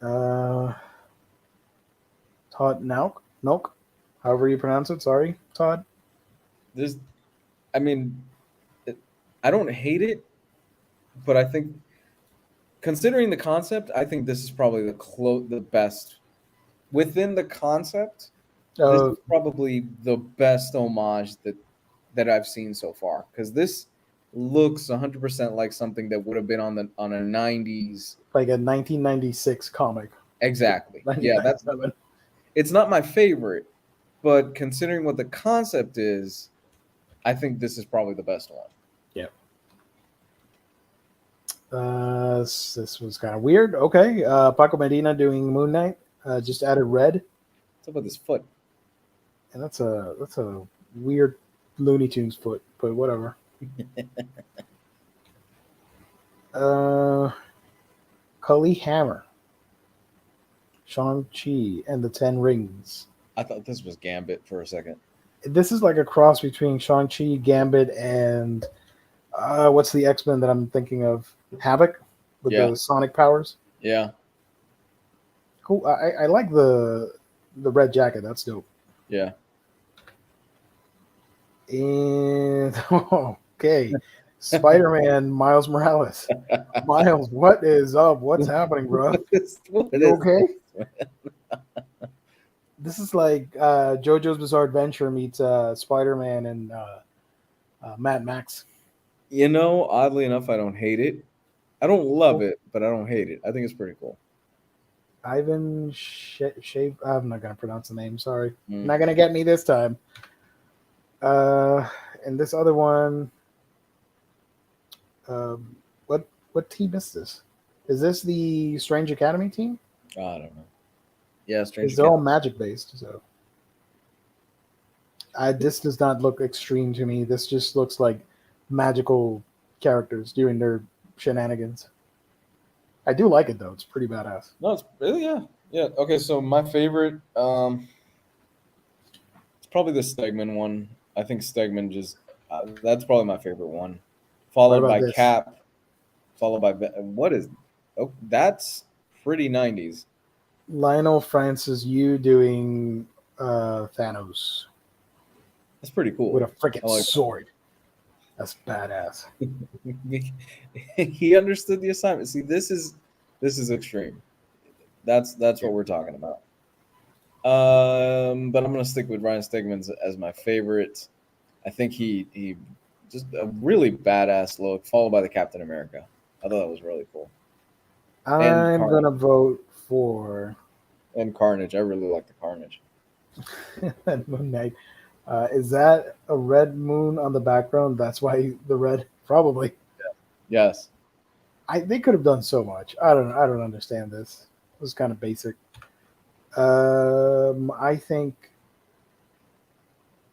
Uh, Todd Nook, however you pronounce it. Sorry, Todd. This, I mean, I don't hate it, but I think considering the concept, I think this is probably the best within the concept. This Uh, is probably the best homage that I've seen so far because this looks 100% like something that would have been on a 90s. like a 1996 comic. Exactly. Yeah, that's 1997. it's not my favorite, but considering what the concept is, I think this is probably the best one. Yeah. This was kind of weird. Okay. Paco Medina doing Moon Knight. Just added red, What's up with his foot? and that's a weird Looney Tunes foot, but whatever. Cully Hammer, Shang-Chi, and the Ten Rings. I thought this was Gambit for a second. This is like a cross between Shang-Chi, Gambit, and what's the X-Men that I'm thinking of? Havoc with Yeah. the sonic powers. Yeah. Cool. I like the red jacket. That's dope. Yeah. And okay, Spider-Man Miles Morales. Miles, what is up? What's happening, bro? What You is okay? this? This is like JoJo's Bizarre Adventure meets Spider-Man and Mad Max. You know, oddly enough, I don't hate it. I don't love it, but I don't hate it. I think it's pretty cool. Ivan Shave. I'm not gonna pronounce the name. Sorry, Mm. not gonna get me this time. And this other one. What team is this? Is this the Strange Academy team? I don't know. Yeah, Strange. They're all magic based, so. This does not look extreme to me. This just looks like magical characters doing their shenanigans. I do like it though. It's pretty badass. No, it's really yeah. Okay, so my favorite, it's probably the Stegman one. I think Stegman just that's probably my favorite one, followed about by this? Cap, followed by what is? Oh, that's pretty 90s. Lionel Francis Yu doing Thanos That's pretty cool. with a freaking I like sword. That's badass. He understood the assignment. See, this is extreme. That's what we're talking about. But I'm gonna stick with Ryan Stegman as my favorite. I think he just a really badass look, followed by the Captain America. I thought that was really cool. I'm Carl. gonna vote for And Carnage. I really like the Carnage. And Moon Knight. Is that a red moon on the background? That's why the red, probably. Yes. They could have done so much. I don't understand this. It was kind of basic. I think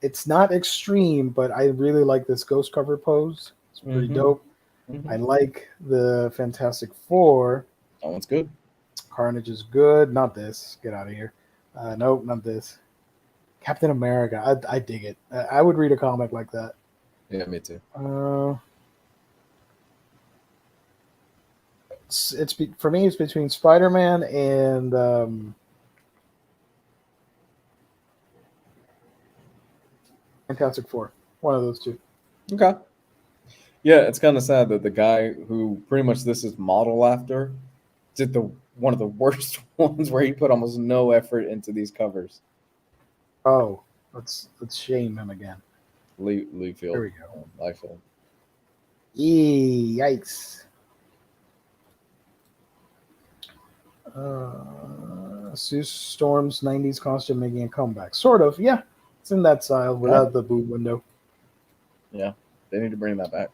it's not extreme, but I really like this ghost cover pose. It's pretty dope. I like the Fantastic Four. That one's good. Carnage is good. Not this. Get out of here. Nope, not this. Captain America. I dig it. I would read a comic like that. Yeah, me too. For me. It's between Spider-Man and Fantastic Four. One of those two. Okay. Yeah, it's kind of sad that the guy who pretty much this is modeled after did one of the worst ones where he put almost no effort into these covers. Oh, let's shame him again. Lee Field. There we go. Liefeld. Yikes. Sue Storm's 90s costume making a comeback. Sort of, yeah. It's in that style without the boot window. Yeah, they need to bring that back.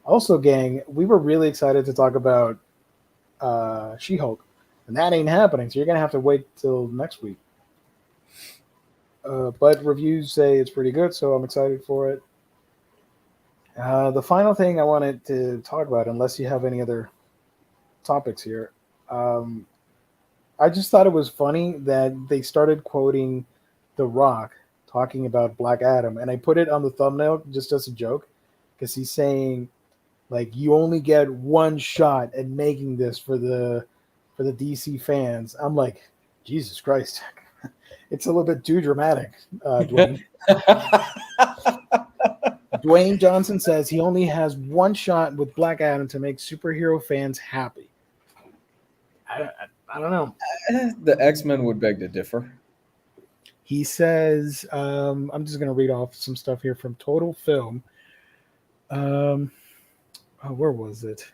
Also, gang, we were really excited to talk about She-Hulk, and that ain't happening, so you're going to have to wait till next week. But reviews say it's pretty good, so I'm excited for it. The final thing I wanted to talk about, unless you have any other topics here, I just thought it was funny that they started quoting The Rock talking about Black Adam, and I put it on the thumbnail just as a joke because he's saying, like, you only get one shot at making this for the DC fans. I'm like, Jesus Christ. It's a little bit too dramatic, Dwayne. Dwayne Johnson says he only has one shot with Black Adam to make superhero fans happy. I don't know. The X-Men would beg to differ. He says, I'm just going to read off some stuff here from Total Film. Where was it?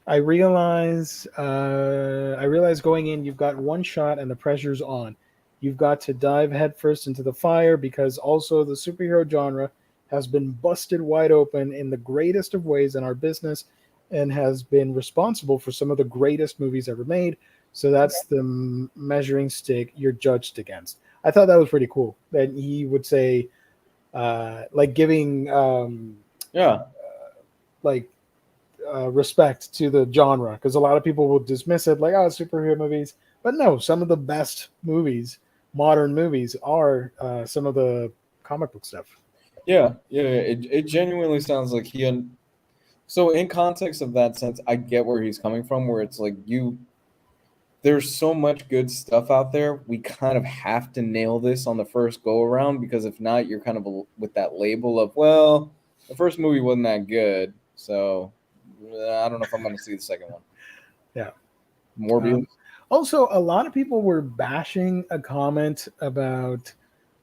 I realize going in, you've got one shot and the pressure's on. You've got to dive headfirst into the fire because also the superhero genre has been busted wide open in the greatest of ways in our business and has been responsible for some of the greatest movies ever made. So that's the measuring stick you're judged against. I thought that was pretty cool that he would say, like giving, respect to the genre, because a lot of people will dismiss it like, oh, superhero movies. But no, some of the best movies, modern movies, are some of the comic book stuff. Yeah. It genuinely sounds like so in context of that sense, I get where he's coming from, where it's like there's so much good stuff out there. We kind of have to nail this on the first go around, because if not, you're kind of with that label of, well, the first movie wasn't that good, so I don't know if I'm going to see the second one. Yeah. Morbius. Also, a lot of people were bashing a comment about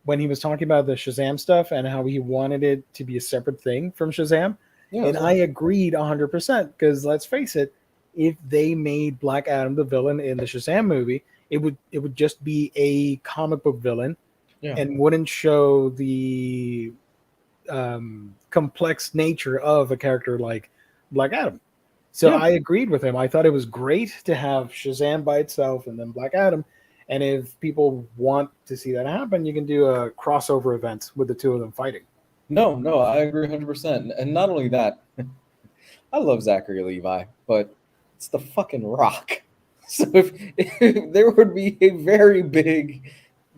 when he was talking about the Shazam stuff and how he wanted it to be a separate thing from Shazam. Yeah, and I agreed 100%, because let's face it, if they made Black Adam the villain in the Shazam movie, it would just be a comic book villain, and wouldn't show the complex nature of a character like Black Adam. So I agreed with him. I thought it was great to have Shazam by itself and then Black Adam. And if people want to see that happen, you can do a crossover event with the two of them fighting. No, I agree 100%. And not only that, I love Zachary Levi, but it's the fucking Rock. So if there would be a very big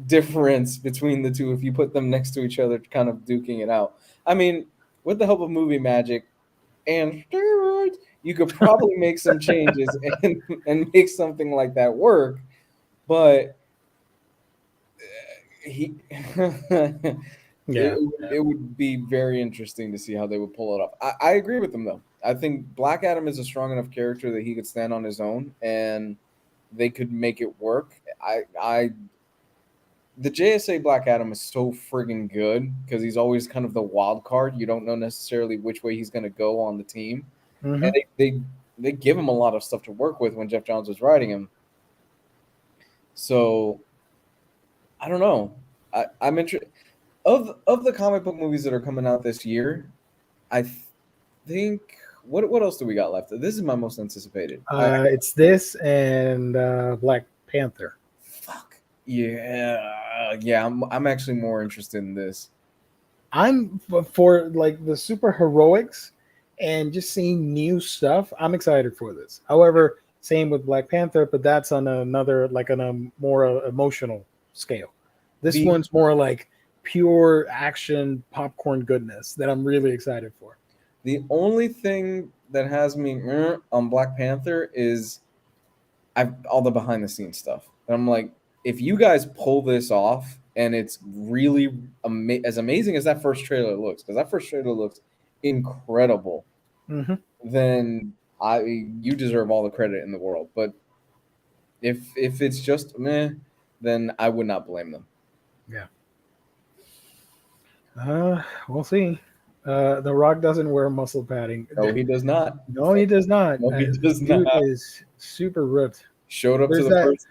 difference between the two if you put them next to each other, kind of duking it out. I mean, with the help of movie magic and steroids, you could probably make some changes and make something like that work. But it would be very interesting to see how they would pull it off. I agree with them, though. I think Black Adam is a strong enough character that he could stand on his own, and they could make it work. The JSA Black Adam is so friggin' good because he's always kind of the wild card. You don't know necessarily which way he's going to go on the team. Mm-hmm. And they give him a lot of stuff to work with when Jeff Johns was writing him. So I don't know. I'm interested of the comic book movies that are coming out this year. I think what else do we got left? This is my most anticipated. It's this and Black Panther. Fuck yeah. I'm actually more interested in this. I'm for like the super heroics and just seeing new stuff. I'm excited for this. However, same with Black Panther, but that's on another like on a more emotional scale. This The one's more like pure action popcorn goodness that I'm really excited for. the only thing that has me on Black Panther is I've all the behind the scenes stuff. And I'm like, if you guys pull this off and it's really as amazing as that first trailer looks, because that first trailer looks incredible, Mm-hmm. then you deserve all the credit in the world. But if it's just meh, then I would not blame them. Yeah. We'll see. The Rock doesn't wear muscle padding. No, he does not. No, he does not. No, he does Dude not. is super ripped. Showed up Where's to the that? first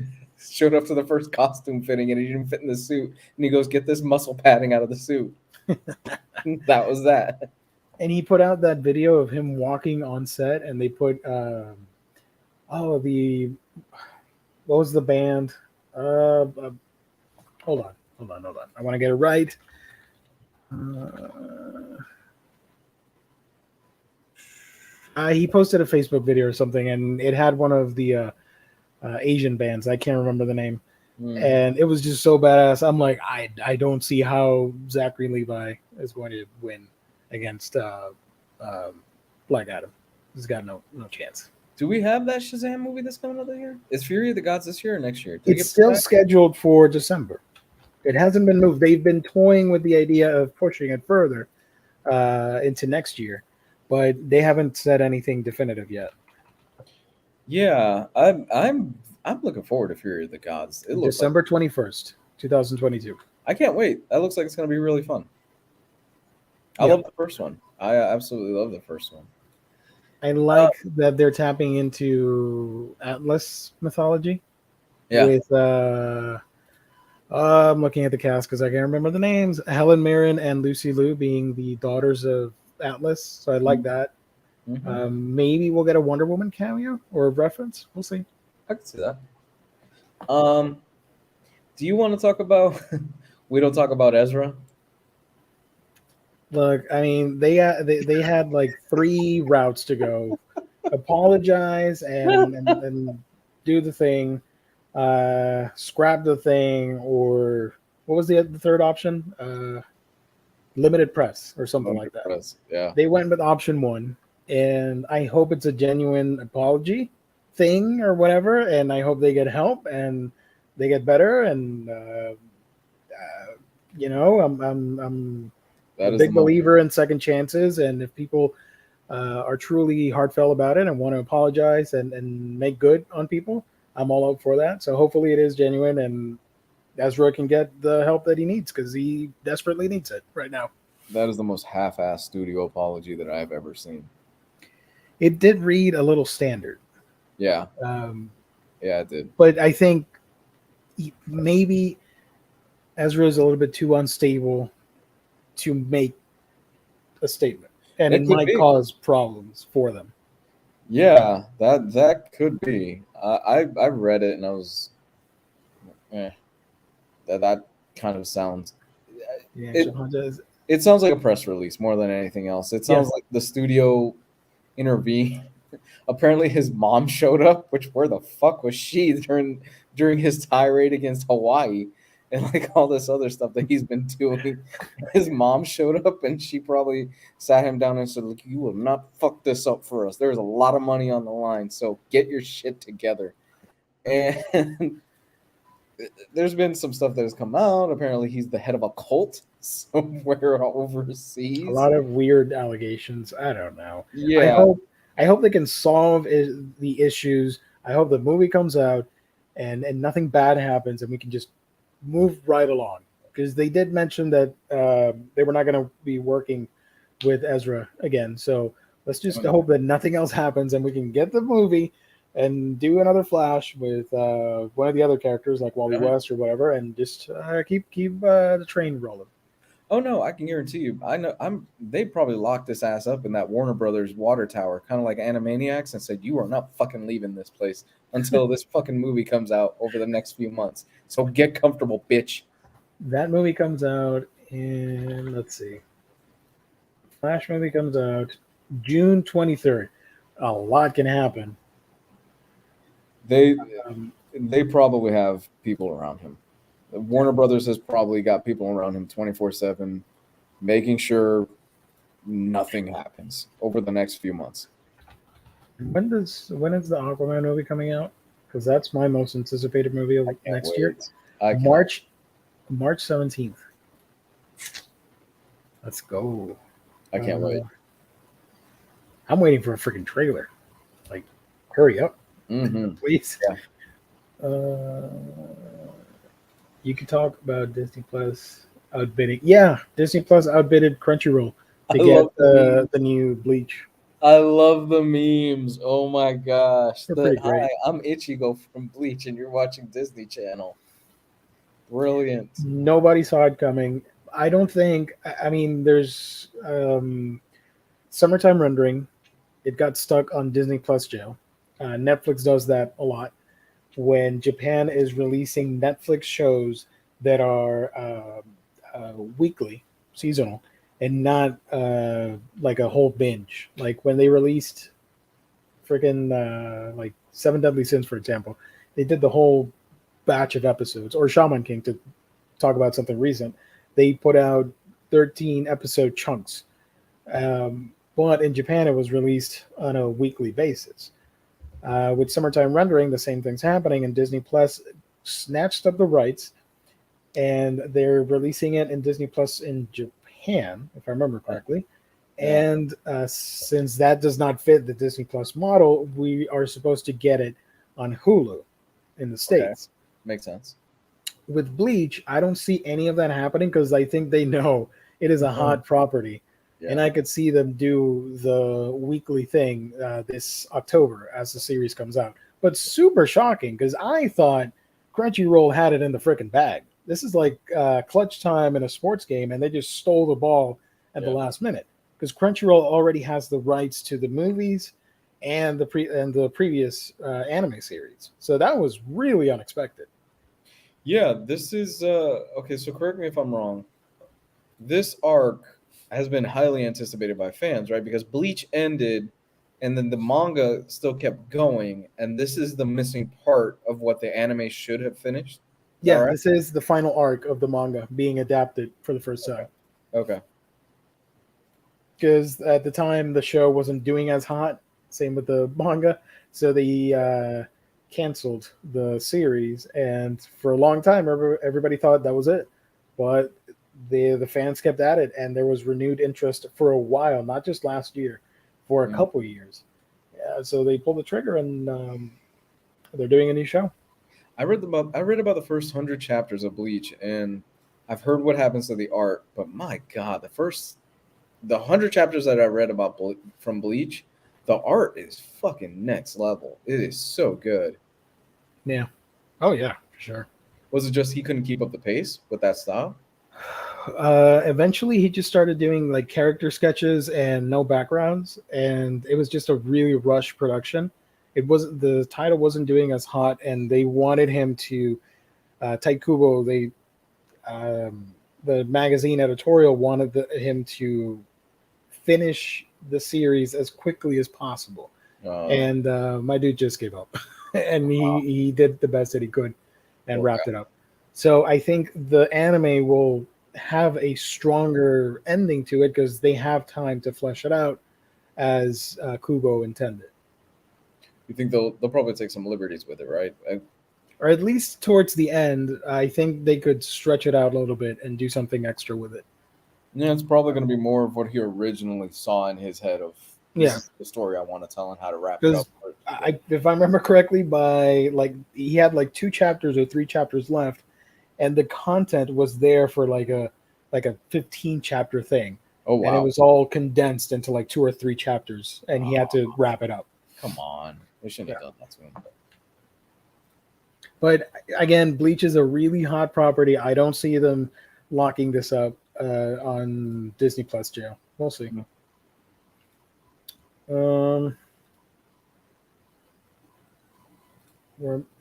showed up to the first costume fitting and he didn't fit in the suit. And he goes, "Get this muscle padding out of the suit." That was that. And he put out that video of him walking on set, and they put what was the band? Hold on. I want to get it right. He posted a Facebook video or something, and it had one of the Asian bands. I can't remember the name, and it was just so badass. I'm like, I don't see how Zachary Levi is going to win against Black Adam. He's got no chance. Do we have that Shazam movie that's coming out this year? Is Fury of the Gods this year or next year? It's still scheduled for December. It hasn't been moved. They've been toying with the idea of pushing it further into next year, but they haven't said anything definitive yet. Yeah, I'm looking forward to Fury of the Gods. It looks December 21st, 2022. I can't wait. That looks like it's going to be really fun. I love the first one. I absolutely love the first one. I like that they're tapping into Atlas mythology. Yeah. With I'm looking at the cast because I can't remember the names. Helen Mirren and Lucy Liu being the daughters of Atlas. So I like that. Mm-hmm. Maybe we'll get a Wonder Woman cameo or a reference. We'll see. I can see that. Do you want to talk about? We don't talk about Ezra. Look, I mean, they had like 3 routes to go: apologize and do the thing, scrap the thing, or what was the third option? Limited press or something like that. Press. Yeah, they went with option 1, and I hope it's a genuine apology thing or whatever, and I hope they get help and they get better. And I'm a big believer in second chances, and if people are truly heartfelt about it and want to apologize and make good on people, I'm all out for that. So hopefully it is genuine and Ezra can get the help that he needs, because he desperately needs it right now. That is the most half-assed studio apology that I've ever seen. It did read a little standard. Yeah. Yeah, it did. But I think maybe Ezra is a little bit too unstable to make a statement, and it might cause problems for them. Yeah, that could be. I read it and I was, that kind of sounds. Yeah, it sounds like a press release more than anything else. It sounds like the studio intervened. Apparently, his mom showed up. Which where the fuck was she during his tirade against Hawaii? And like all this other stuff that he's been doing. His mom showed up and she probably sat him down and said, "Look, you will not fuck this up for us. There's a lot of money on the line, so get your shit together." And there's been some stuff that has come out. Apparently he's the head of a cult somewhere overseas. A lot of weird allegations. I don't know. Yeah. I hope they can solve the issues. I hope the movie comes out and nothing bad happens and we can just move right along, because they did mention that they were not going to be working with Ezra again. So let's just hope that nothing else happens and we can get the movie and do another Flash with one of the other characters like Wally Yeah. West or whatever, and just keep the train rolling. Oh no, I can guarantee you. I know they probably locked this ass up in that Warner Brothers water tower, kind of like Animaniacs, and said, "You are not fucking leaving this place until this fucking movie comes out over the next few months. So get comfortable, bitch." That movie comes out in, let's see, Flash movie comes out June 23rd. A lot can happen. They Um, they probably have people around him. Warner Brothers has probably got people around him 24/7, making sure nothing happens over the next few months. when is the Aquaman movie coming out? Because that's my most anticipated movie of I can't next year. wait. I cannot. March 17th. Let's go. I can't wait. I'm waiting for a freaking trailer. Like, hurry up, Mm-hmm. please. Yeah. You could talk about Disney Plus outbidding. Yeah, Disney Plus outbidded Crunchyroll to I get love the the new Bleach. I love the memes. Oh my gosh. They're pretty great. Hi, I'm Ichigo from Bleach and you're watching Disney Channel. Brilliant. Nobody saw it coming. I don't think. I mean, there's summertime rendering. It got stuck on Disney Plus jail. Netflix does that a lot. When Japan is releasing Netflix shows that are weekly, seasonal, and not like a whole binge. Like when they released freaking like Seven Deadly Sins, for example, they did the whole batch of episodes, or Shaman King to talk about something recent. They put out 13 episode chunks. But in Japan, it was released on a weekly basis. With summertime rendering, the same thing's happening, and Disney Plus snatched up the rights, and they're releasing it in Disney Plus in Japan, if I remember correctly. Yeah. And since that does not fit the Disney Plus model, we are supposed to get it on Hulu in the States. Makes sense. With Bleach, I don't see any of that happening because I think they know it is a hot property. Yeah. And I could see them do the weekly thing this October as the series comes out. But super shocking because I thought Crunchyroll had it in the freaking bag. This is like clutch time in a sports game, and they just stole the ball at the last minute because Crunchyroll already has the rights to the movies and the previous anime series. So that was really unexpected. Yeah, this is okay, so correct me if I'm wrong. This arc has been highly anticipated by fans, right? Because Bleach ended and then the manga still kept going, and this is the missing part of what the anime should have finished. Yeah, right? This is the final arc of the manga being adapted for the first time. Okay. Because at the time the show wasn't doing as hot, same with the manga, so they canceled the series, and for a long time everybody thought that was it, but the fans kept at it, and there was renewed interest for a while, not just last year, for a couple years. Yeah, so they pulled the trigger, and they're doing a new show. I read about the first 100 chapters of Bleach, and I've heard what happens to the art, but my god, the 100 chapters that I read about from Bleach, the art is fucking next level. It is so good. Yeah. Oh yeah, for sure. Was it just he couldn't keep up the pace with that style? Eventually he just started doing like character sketches and no backgrounds, and it was just a really rushed production. The title wasn't doing as hot, and they wanted him to Taikubo, the magazine editorial wanted him to finish the series as quickly as possible, and my dude just gave up. And he did the best that he could and wrapped it up. So I think the anime will have a stronger ending to it because they have time to flesh it out as Kubo intended. You think they'll probably take some liberties with it, right? Or at least towards the end, I think they could stretch it out a little bit and do something extra with it. Yeah, it's probably going to be more of what he originally saw in his head of this is the story I want to tell and how to wrap it up. If I remember correctly, he had like 2 chapters or 3 chapters left, and the content was there for like a 15 chapter thing. Oh wow! And it was all condensed into like 2 or 3 chapters, and he had to wrap it up. Come on, they shouldn't have done that to him. But again, Bleach is a really hot property. I don't see them locking this up on Disney Plus jail. We'll see. Warner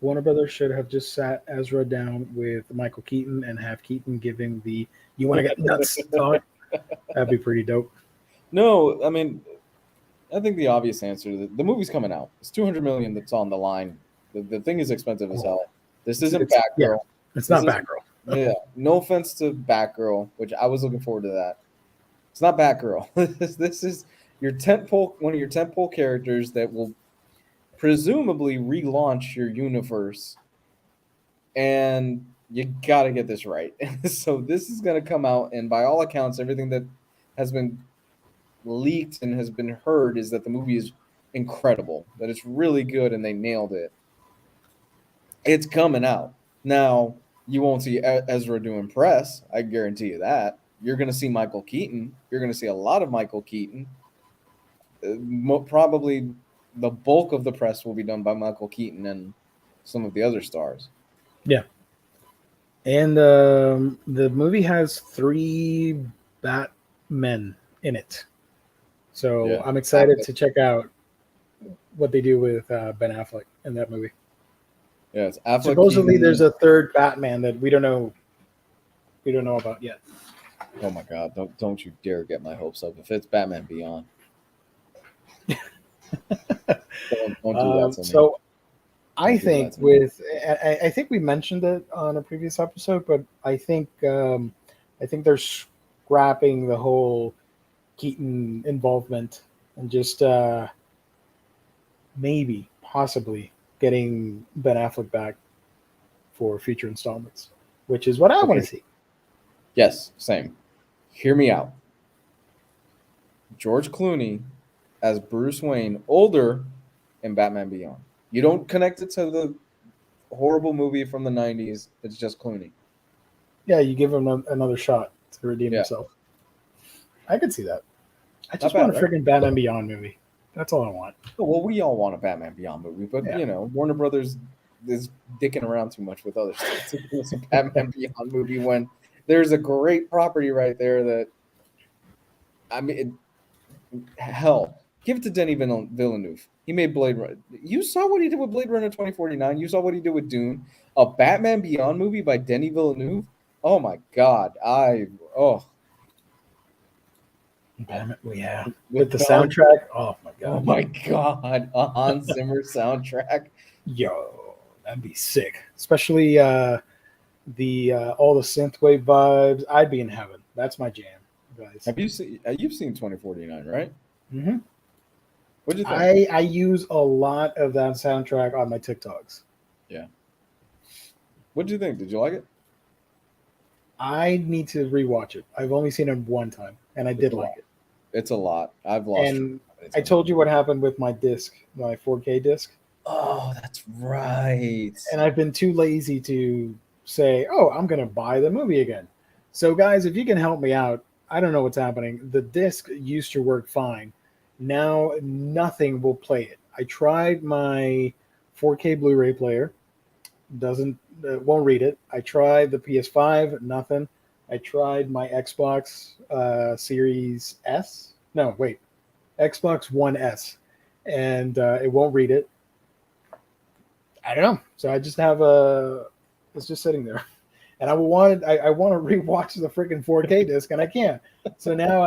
Brothers should have just sat Ezra down with Michael Keaton and have Keaton giving the "you want to get nuts" talk. That'd be pretty dope. No, I mean, I think the obvious answer, the movie's coming out. It's $200 million that's on the line. The thing is expensive as hell. This isn't Batgirl. Yeah, it's not Batgirl. Yeah, no offense to Batgirl, which I was looking forward to that. It's not Batgirl. This is your one of your tentpole characters that will presumably relaunch your universe, and you got to get this right. So this is going to come out, and by all accounts, everything that has been leaked and has been heard is that the movie is incredible, that it's really good, and they nailed it. It's coming out. Now, you won't see Ezra doing press. I guarantee you that. You're going to see Michael Keaton. You're going to see a lot of Michael Keaton. Probably the bulk of the press will be done by Michael Keaton and some of the other stars. Yeah. And the movie has 3 Batmen in it. So yeah. I'm excited to check out what they do with Ben Affleck in that movie. Yeah, it's Affleck. Supposedly there's a 3rd Batman that we don't know about yet. Oh my God, don't you dare get my hopes up. If it's Batman Beyond. don't do that to me. So I think I think we mentioned it on a previous episode, but I think they're scrapping the whole Keaton involvement and just possibly getting Ben Affleck back for future installments, which is what I want to see. Yes, same. Hear me out. George Clooney as Bruce Wayne, older in Batman Beyond. You don't connect it to the horrible movie from the 90s. It's just Clooney. Yeah, you give him another shot to redeem himself. I could see that. I just want a freaking Batman Beyond movie. That's all I want. Well, we all want a Batman Beyond movie, but Warner Brothers is dicking around too much with other stuff to do a Batman Beyond movie when there's a great property right there that, I mean, hell, give it to Denis Villeneuve. He made Blade Runner. You saw what he did with Blade Runner 2049. You saw what he did with Dune. A Batman Beyond movie by Denis Villeneuve. Oh my God. Batman, yeah. With the soundtrack. Oh my God. Oh my God. A Hans Zimmer soundtrack. Yo, that'd be sick. Especially all the synthwave vibes. I'd be in heaven. That's my jam, guys. You've seen 2049, right? Mm-hmm. What did you think? I use a lot of that soundtrack on my TikToks. Yeah. What did you think? Did you like it? I need to rewatch it. I've only seen it one time, and I did like it. It's a lot. I've lost. And I told you what happened with my disc, my 4K disc. Oh, that's right. And I've been too lazy to say, "Oh, I'm going to buy the movie again." So, guys, if you can help me out, I don't know what's happening. The disc used to work fine. Now nothing will play it. I tried my 4K Blu-ray player, won't read it. I tried the PS5, nothing. I tried my Xbox Series S. No, wait, Xbox One S, and it won't read it. I don't know. So I just have it's just sitting there, and I want to rewatch the freaking 4K disc, and I can't. So now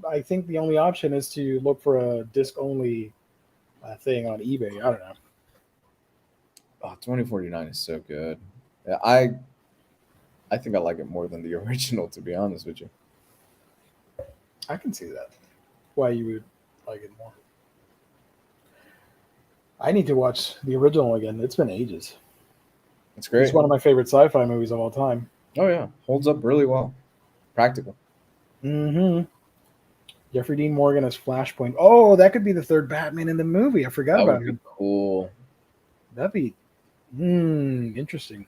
I think the only option is to look for a disc only thing on eBay. I don't know. Oh, 2049 is so good. Yeah, I think I like it more than the original, to be honest with you. I can see that. Why you would like it more. I need to watch the original again. It's been ages. It's great. It's one of my favorite sci-fi movies of all time. Oh, yeah. Holds up really well. Practical. Mm-hmm. Jeffrey Dean Morgan as Flashpoint. Oh, that could be the 3rd Batman in the movie. I forgot about him. Cool. That'd be interesting.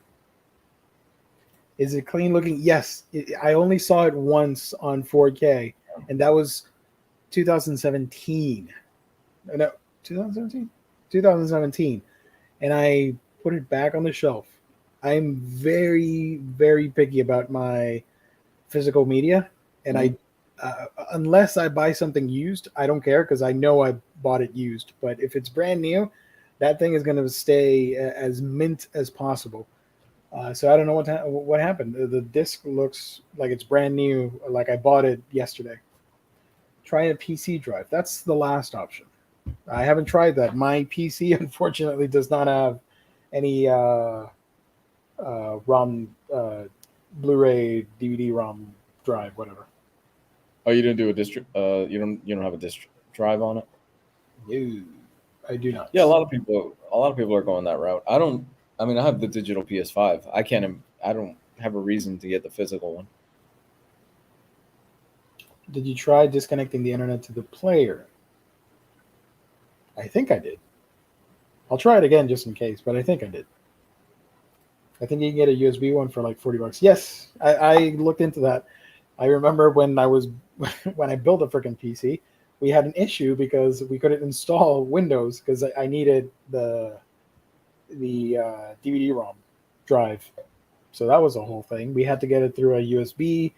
Is it clean looking? Yes. I only saw it once on 4K, and that was 2017. No, 2017? 2017, and I put it back on the shelf. I'm very, very picky about my physical media, and Mhm. unless I buy something used, I don't care because I know I bought it used. But if it's brand new, that thing is going to stay as mint as possible. So I don't know what happened. The disc looks like it's brand new, like I bought it yesterday. Try a PC drive. That's the last option. I haven't tried that. My PC unfortunately does not have any ROM, Blu-ray, DVD ROM drive, whatever. Oh, you didn't do a disk. You don't have a disk drive on it. No, I do not. Yeah, a lot of people are going that route. I don't. I mean, I have the digital PS5. I can't. I don't have a reason to get the physical one. Did you try disconnecting the internet to the player? I think I did. I'll try it again just in case, but I think I did. I think you can get a USB one for like $40. Yes, I looked into that. I remember when I was when I built a freaking PC, we had an issue because we couldn't install Windows because I needed the DVD-ROM drive. So that was a whole thing. We had to get it through a USB,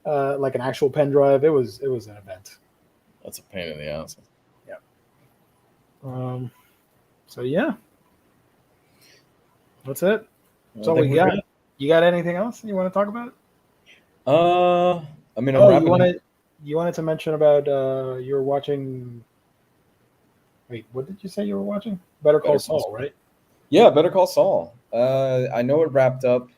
like an actual pen drive. It was an event. That's a pain in the ass. Yeah. Um. So yeah, that's it. That's I all think we we're got. good. You got anything else you want to talk about? I mean, I'm Oh, you wrapping up. wanted to mention about you were watching. Wait, what did you say you were watching? Better Call Better Call Saul, Saul. right? Yeah, Better Call Saul. I know it wrapped up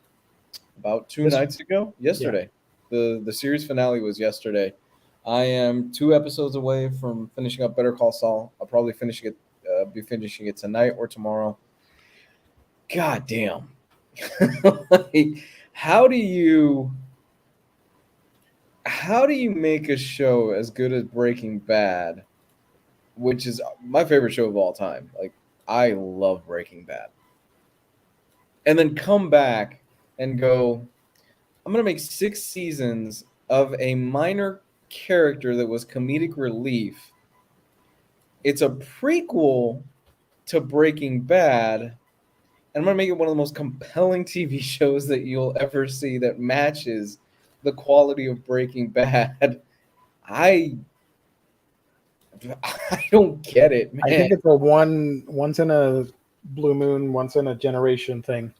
about two This, nights ago. yeah. Yesterday, the series finale was yesterday. I am 2 episodes away from finishing up Better Call Saul. I'll probably be finishing it tonight or tomorrow. God damn! Like, how do you how do you make a show as good as Breaking Bad, which is my favorite show of all time? Like, I love Breaking Bad, and then come back and go, I'm gonna make 6 seasons of a minor character that was comedic relief. It's a prequel to Breaking Bad, and I'm gonna make it one of the most compelling TV shows that you'll ever see that matches the quality of Breaking Bad. I I don't get it, I man. think it's a once in a blue moon, once in a generation thing.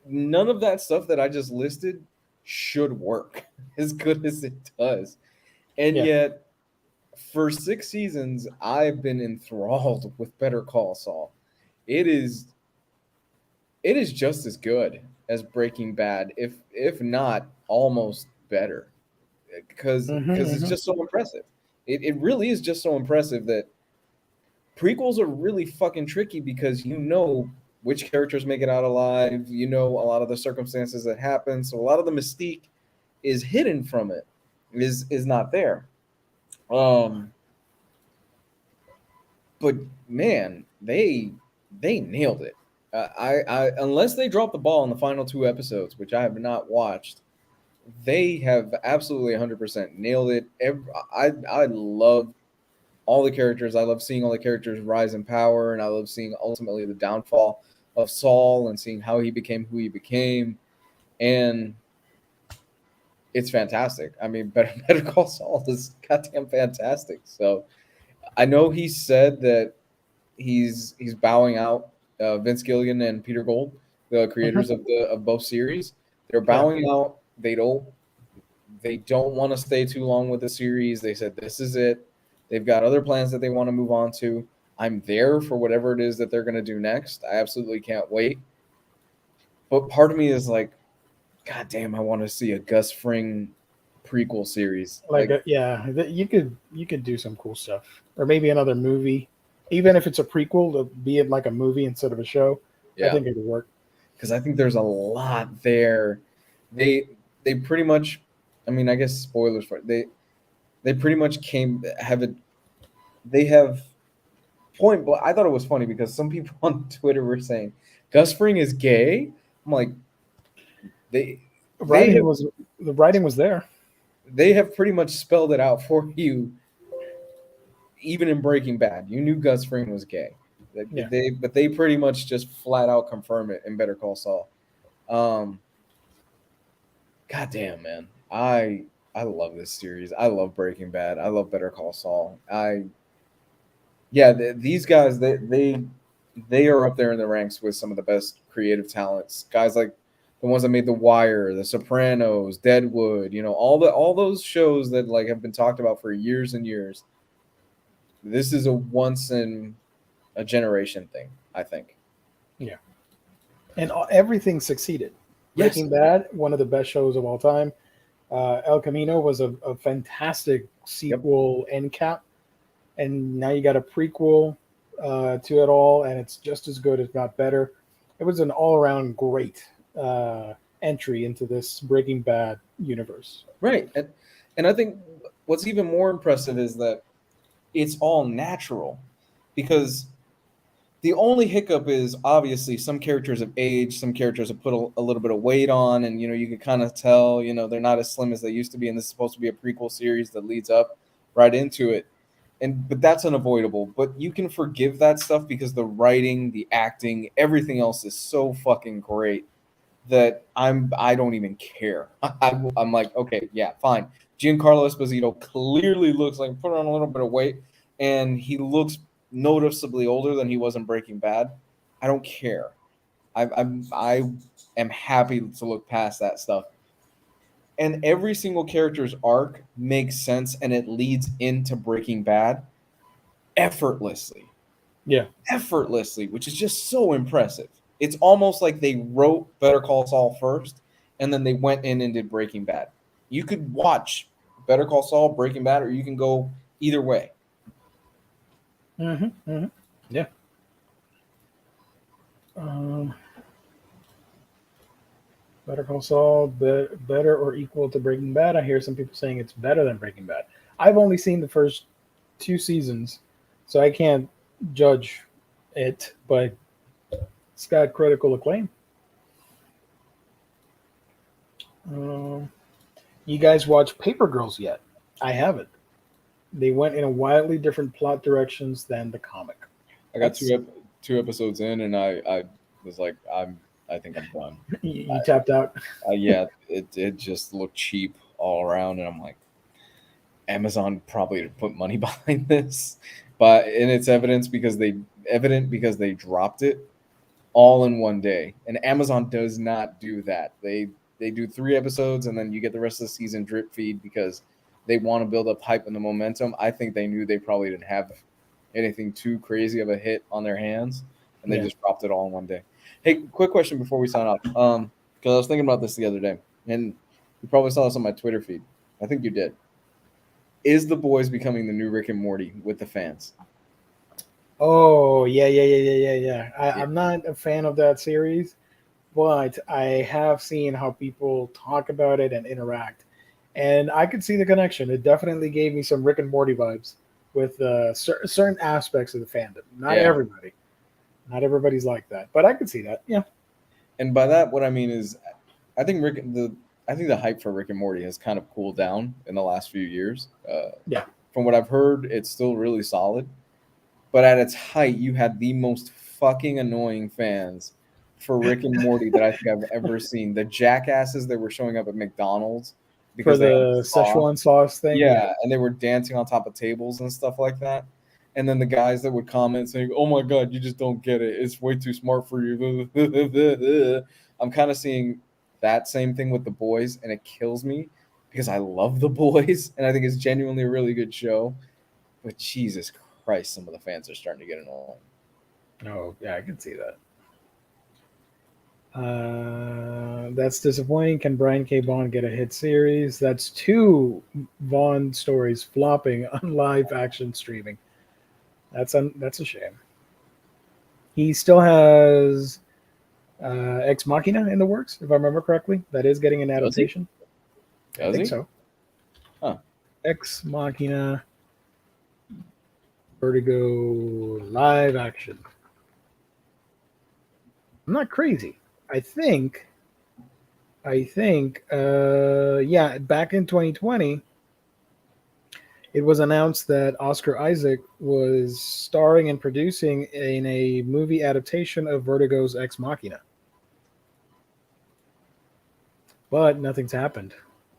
None of that stuff that I just listed should work as good as it does. And Yeah. yet, for 6 seasons, I've been enthralled with Better Call Saul. It is it is just as good as Breaking Bad, if not almost better, because it's Hmm. just so impressive. It really is just so impressive that prequels are really fucking tricky because you know which characters make it out alive, you know a lot of the circumstances that happen, so a lot of the mystique is hidden from it, is not there. Um, but man, they nailed it. I unless they drop the ball in the final 2 episodes, which I have not watched, they have absolutely 100% nailed it. I love all the characters. I love seeing all the characters rise in power, and I love seeing ultimately the downfall of Saul and seeing how he became who he became. And it's fantastic. I mean, Better Call Saul is goddamn fantastic. So I know he said that he's bowing out. Vince Gilligan and Peter Gold, the creators Hmm. of both series, they're Yeah. bowing out. They don't want to stay too long with the series. They said this is it. They've got other plans that they want to move on to. I'm there for whatever it is that they're going to do next. I absolutely can't wait. But part of me is like, God damn, I want to see a Gus Fring prequel series. Like yeah, you could do some cool stuff, or maybe another movie, even if it's a prequel, to be it like a movie instead of a show. I Yeah, think it would work. because I think there's a lot there. They pretty much, I mean, I guess spoilers for it. They pretty much came have it. They have point. But I thought it was funny because some people on Twitter were saying Gus Fring is gay. I'm like, they they Writing have was the writing was there. they have pretty much spelled it out for you. even in Breaking Bad, you knew Gus Fring was gay. Yeah. They pretty much just flat out confirm it in Better Call Saul. God damn, man, I love this series. I love Breaking Bad. I love Better Call Saul. These guys, they are up there in the ranks with some of the best creative talents. Guys like the ones that made The Wire, The Sopranos, Deadwood, all those shows that like have been talked about for years and years. This is a once in a generation thing, I think. Yeah. And everything succeeded. Yes. Breaking Bad, one of the best shows of all time. El Camino was a fantastic sequel end cap, and now you got a prequel to it all, and it's just as good, if not better. It was an all-around great entry into this Breaking Bad universe. Right. And I think what's even more impressive is that it's all natural, because the only hiccup is obviously some characters have aged, some characters have put a little bit of weight on, and you can kind of tell, they're not as slim as they used to be, and this is supposed to be a prequel series that leads up right into it. But that's unavoidable. But you can forgive that stuff because the writing, the acting, everything else is so fucking great that I don't even care. I'm like, okay, yeah, fine. Giancarlo Esposito clearly looks like put on a little bit of weight, and he looks noticeably older than he was in Breaking Bad. I don't care. I am happy to look past that stuff. And every single character's arc makes sense, and it leads into Breaking Bad effortlessly. Yeah. Effortlessly, which is just so impressive. It's almost like they wrote Better Call Saul first, and then they went in and did Breaking Bad. You could watch Better Call Saul, Breaking Bad, or you can go either way. Mm-hmm. Mm-hmm. Yeah. Better Call Saul, better or equal to Breaking Bad? I hear some people saying it's better than Breaking Bad. I've only seen the first 2 seasons, so I can't judge it, but it's got critical acclaim. You guys watch Paper Girls yet? I haven't. They went in a wildly different plot directions than the comic. I got two episodes in, and I was like, I think I'm done. You tapped out. Yeah, it just looked cheap all around, and I'm like, Amazon probably put money behind this, and it's evident because they dropped it all in one day, and Amazon does not do that. They do 3 episodes, and then you get the rest of the season drip feed because they want to build up hype and the momentum. I think they knew they probably didn't have anything too crazy of a hit on their hands, and they just dropped it all in one day. Hey, quick question before we sign off, because I was thinking about this the other day, and you probably saw this on my Twitter feed. I think you did. Is The Boys becoming the new Rick and Morty with the fans? Oh, yeah. I'm not a fan of that series, but I have seen how people talk about it and interact, and I could see the connection. It definitely gave me some Rick and Morty vibes with certain aspects of the fandom. Not everybody. Not everybody's like that, but I could see that. Yeah. And by that, what I mean is, I think the hype for Rick and Morty has kind of cooled down in the last few years. From what I've heard, it's still really solid. But at its height, you had the most fucking annoying fans for Rick and Morty that I think I've ever seen. The jackasses that were showing up at McDonald's because for the Szechuan sauce thing. Yeah, and they were dancing on top of tables and stuff like that. And then the guys that would comment saying, "Oh my God, you just don't get it. It's way too smart for you." I'm kind of seeing that same thing with The Boys, and it kills me because I love The Boys, and I think it's genuinely a really good show. But Jesus Christ, some of the fans are starting to get annoying. Oh, yeah, I can see that. That's disappointing. Can Brian K. Vaughan get a hit series? That's 2 Vaughan stories flopping on live action streaming. That's a shame. He still has Ex Machina in the works, if I remember correctly. That is getting an adaptation. I think so. Huh. Ex Machina, Vertigo live action. I'm not crazy. I think, back in 2020, it was announced that Oscar Isaac was starring and producing in a movie adaptation of Vertigo's Ex Machina. But nothing's happened.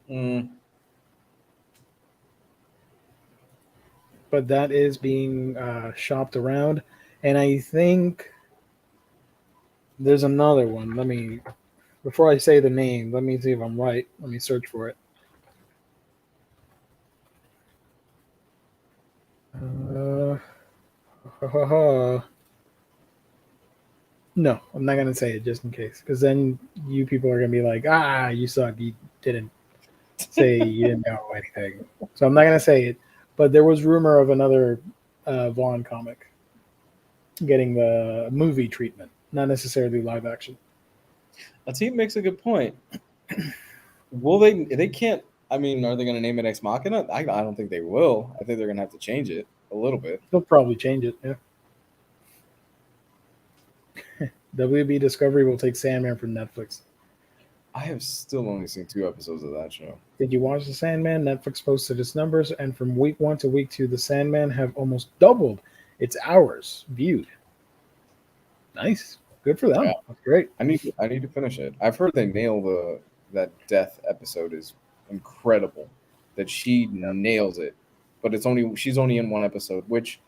Mm. But that is being shopped around. And I think there's another one. Before I say the name, let me see if I'm right. Let me search for it. Uh, no, I'm not gonna say it just in case, because then you people are gonna be like, "Ah, you suck. You didn't say you didn't know anything." So I'm not gonna say it. But there was rumor of another Vaughn comic getting the movie treatment, not necessarily live action. A team makes a good point. Will they? They can't. I mean, are they going to name it Ex Machina? I don't think they will. I think they're going to have to change it a little bit. They'll probably change it. Yeah. WB Discovery will take Sandman from Netflix. I have still only seen 2 episodes of that show. Did you watch The Sandman? Netflix posted its numbers, and from week 1 to week 2, The Sandman have almost doubled its hours viewed. Nice, good for them. Yeah. That's great. I need to finish it. I've heard they nail that death episode is incredible. That she nails it, but she's only in 1 episode, which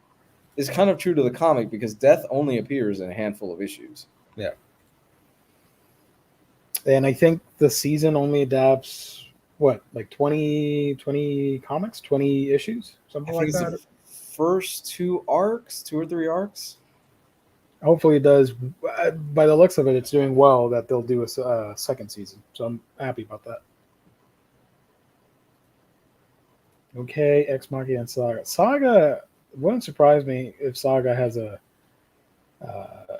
is kind of true to the comic because death only appears in a handful of issues. Yeah. And I think the season only adapts what, like 20 comics, 20 issues, something like that. The first 2 arcs, 2 or 3 arcs. Hopefully it does. By the looks of it, it's doing well that they'll do a second season. So I'm happy about that. Okay, Ex Machina and Saga. Saga wouldn't surprise me if Saga has a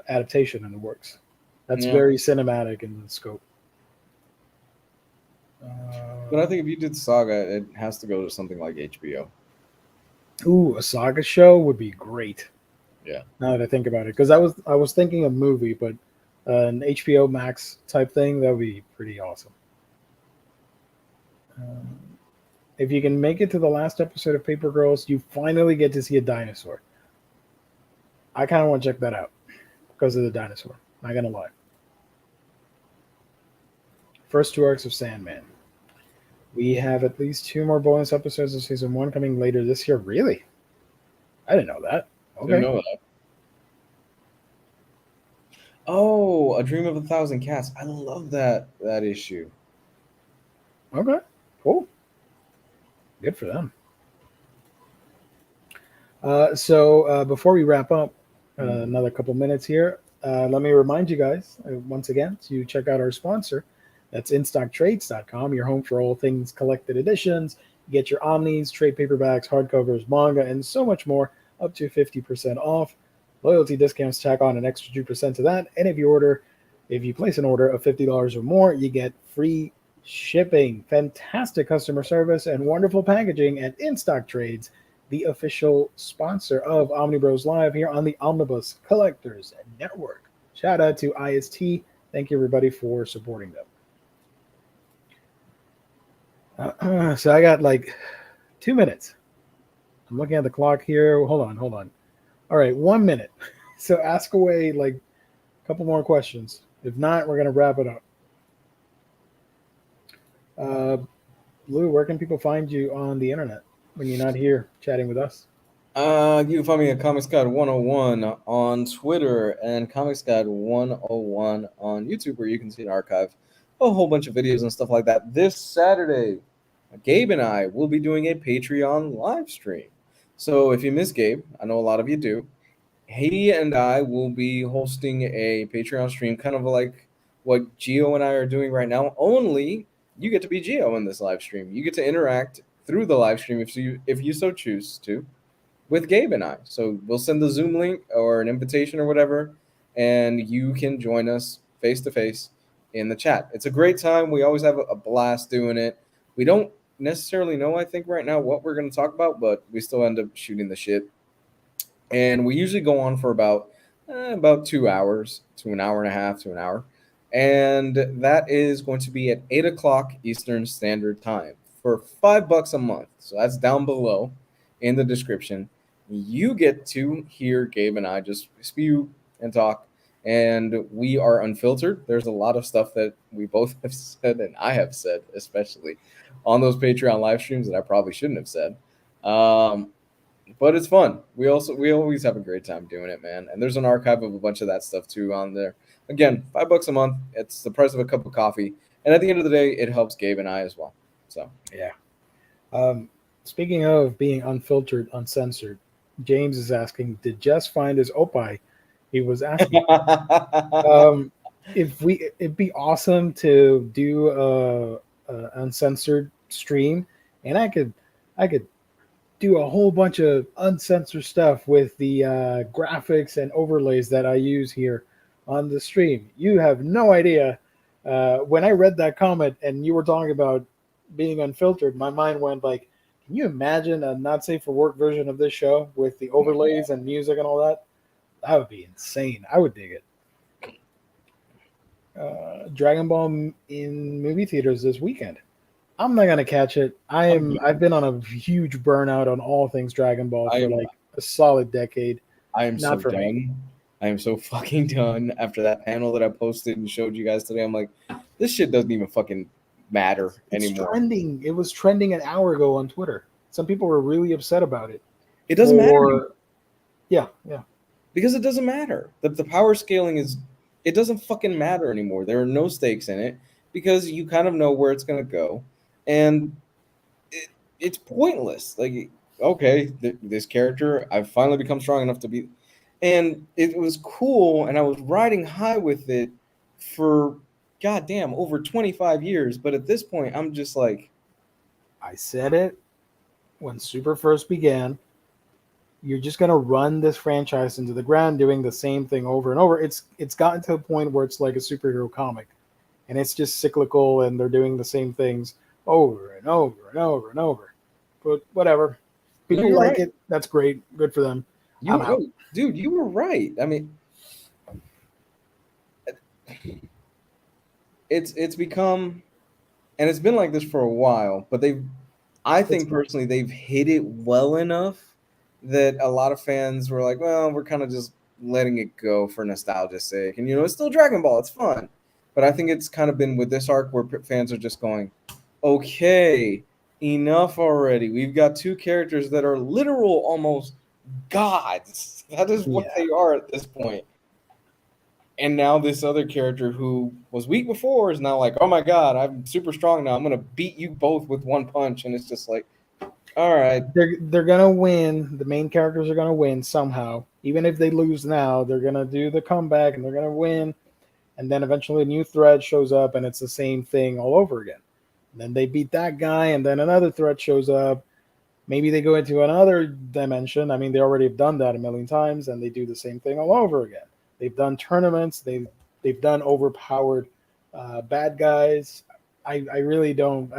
adaptation in the works. That's very cinematic in the scope. But I think if you did Saga, it has to go to something like HBO. Ooh, a Saga show would be great. Yeah. Now that I think about it, because I was thinking of movie, but an HBO Max type thing, that would be pretty awesome. If you can make it to the last episode of Paper Girls, you finally get to see a dinosaur. I kind of want to check that out because of the dinosaur. Not gonna lie. First 2 arcs of Sandman. We have at least 2 more bonus episodes of season 1 coming later this year. Really? I didn't know that. Okay. Didn't know that. Oh, A Dream of a Thousand Cats. I love that issue. Okay. Cool. Good for them. So before we wrap up, another couple minutes here, let me remind you guys once again to check out our sponsor. That's InStockTrades.com, your home for all things collected editions. You get your Omnis, trade paperbacks, hardcovers, manga, and so much more, up to 50% off. Loyalty discounts tack on an extra 2% to that. And if you place an order of $50 or more, you get free shipping, fantastic customer service, and wonderful packaging at InStock Trades, the official sponsor of Omnibros Live here on the Omnibus Collectors Network. Shout out to IST. Thank you, everybody, for supporting them. So I got like 2 minutes. I'm looking at the clock here. Hold on. All right, 1 minute. So ask away like a couple more questions. If not, we're going to wrap it up. Lou, where can people find you on the internet when you're not here chatting with us? You can find me at Comics Guide 101 on Twitter and Comics Guide 101 on YouTube, where you can see an archive, a whole bunch of videos and stuff like that. This Saturday, Gabe and I will be doing a Patreon live stream. So if you miss Gabe, I know a lot of you do, he and I will be hosting a Patreon stream, kind of like what Gio and I are doing right now, only you get to be Gio in this live stream. You get to interact through the live stream if you so choose to with Gabe and I. So we'll send the Zoom link or an invitation or whatever, and you can join us face to face in the chat. It's a great time. We always have a blast doing it. We don't necessarily know, I think, right now what we're going to talk about, but we still end up shooting the shit. And we usually go on for about 2 hours to an hour and a half to an hour. And that is going to be at 8 o'clock Eastern Standard Time for $5 a month. So that's down below. in the description. You get to hear Gabe and I just spew and talk, and we are unfiltered. There's a lot of stuff that we both have said, and I have said, especially on those Patreon live streams, that I probably shouldn't have said. But it's fun. We always have a great time doing it, man. And there's an archive of a bunch of that stuff too on there. Again, $5 a month. It's the price of a cup of coffee, and at the end of the day, it helps Gabe and I as well. So yeah. Speaking of being unfiltered, uncensored, James is asking, did Jess find his opie? He was asking. It'd be awesome to do a uncensored stream, and I could do a whole bunch of uncensored stuff with the graphics and overlays that I use here on the stream. You have no idea. When I read that comment and you were talking about being unfiltered, my mind went like, can you imagine a not safe for work version of this show with the overlays and music and all that? That would be insane. I would dig it. Dragon Ball in movie theaters this weekend. I'm not gonna catch it. I've been on a huge burnout on all things Dragon Ball for like a solid decade. I am so done. I am so fucking done after that panel that I posted and showed you guys today. I'm like, this shit doesn't even fucking matter anymore. Trending. It was trending an hour ago on Twitter. Some people were really upset about it. It doesn't matter. Yeah. Because it doesn't matter. The power scaling it doesn't fucking matter anymore. There are no stakes in it because you kind of know where it's gonna go. And it's pointless. Like, okay, this character, I've finally become strong enough to be, and it was cool, and I was riding high with it for goddamn over 25 years. But at this point, I'm just like, I said it when Super first began. You're just gonna run this franchise into the ground, doing the same thing over and over. It's gotten to a point where it's like a superhero comic, and it's just cyclical, and they're doing the same things over and over and over and over. But whatever. People like it. That's great. Good for them. Dude, you were right. I mean, it's become, and it's been like this for a while, but I think personally they've hit it well enough that a lot of fans were like, well, we're kind of just letting it go for nostalgia's sake. And, it's still Dragon Ball. It's fun. But I think it's kind of been with this arc where fans are just going, okay, enough already. We've got two characters that are literal almost gods. That is what they are at this point. And now this other character who was weak before is now like, oh my God, I'm super strong now. I'm going to beat you both with one punch. And it's just like, all right. They're going to win. The main characters are going to win somehow. Even if they lose now, they're going to do the comeback and they're going to win. And then eventually a new thread shows up and it's the same thing all over again. And then they beat that guy and then another threat shows up. Maybe they go into another dimension. I mean, they already have done that a million times and they do the same thing all over again. They've done tournaments. They've done overpowered bad guys. I really don't.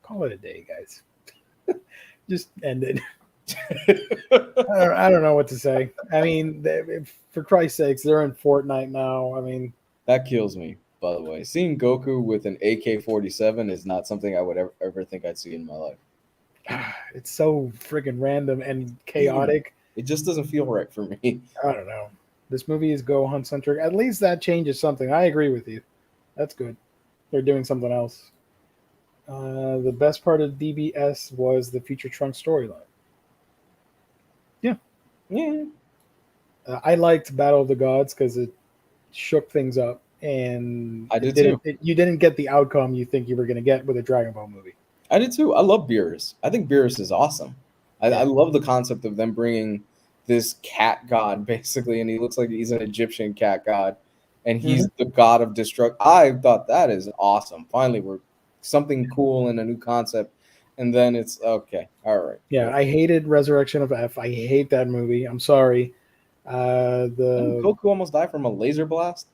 Call it a day, guys. Just end it. I don't know what to say. I mean, for Christ's sakes, they're in Fortnite now. I mean, that kills me. By the way, seeing Goku with an AK-47 is not something I would ever think I'd see in my life. It's so freaking random and chaotic. It just doesn't feel right for me. I don't know. This movie is Gohan centric. At least that changes something. I agree with you. That's good. They're doing something else. The best part of DBS was the Future Trunks storyline. Yeah. I liked Battle of the Gods because it shook things up, and I did too. You didn't get the outcome you think you were going to get with a Dragon Ball movie. I did too. I love Beerus. I think Beerus is awesome. I love the concept of them bringing this cat god basically, and he looks like he's an Egyptian cat god, and he's the god of destruction. I thought that is awesome. Finally, we're something cool and a new concept. And then it's okay. All right. Yeah, I hated Resurrection of F. I hate that movie. I'm sorry. Didn't Goku almost died from a laser blast?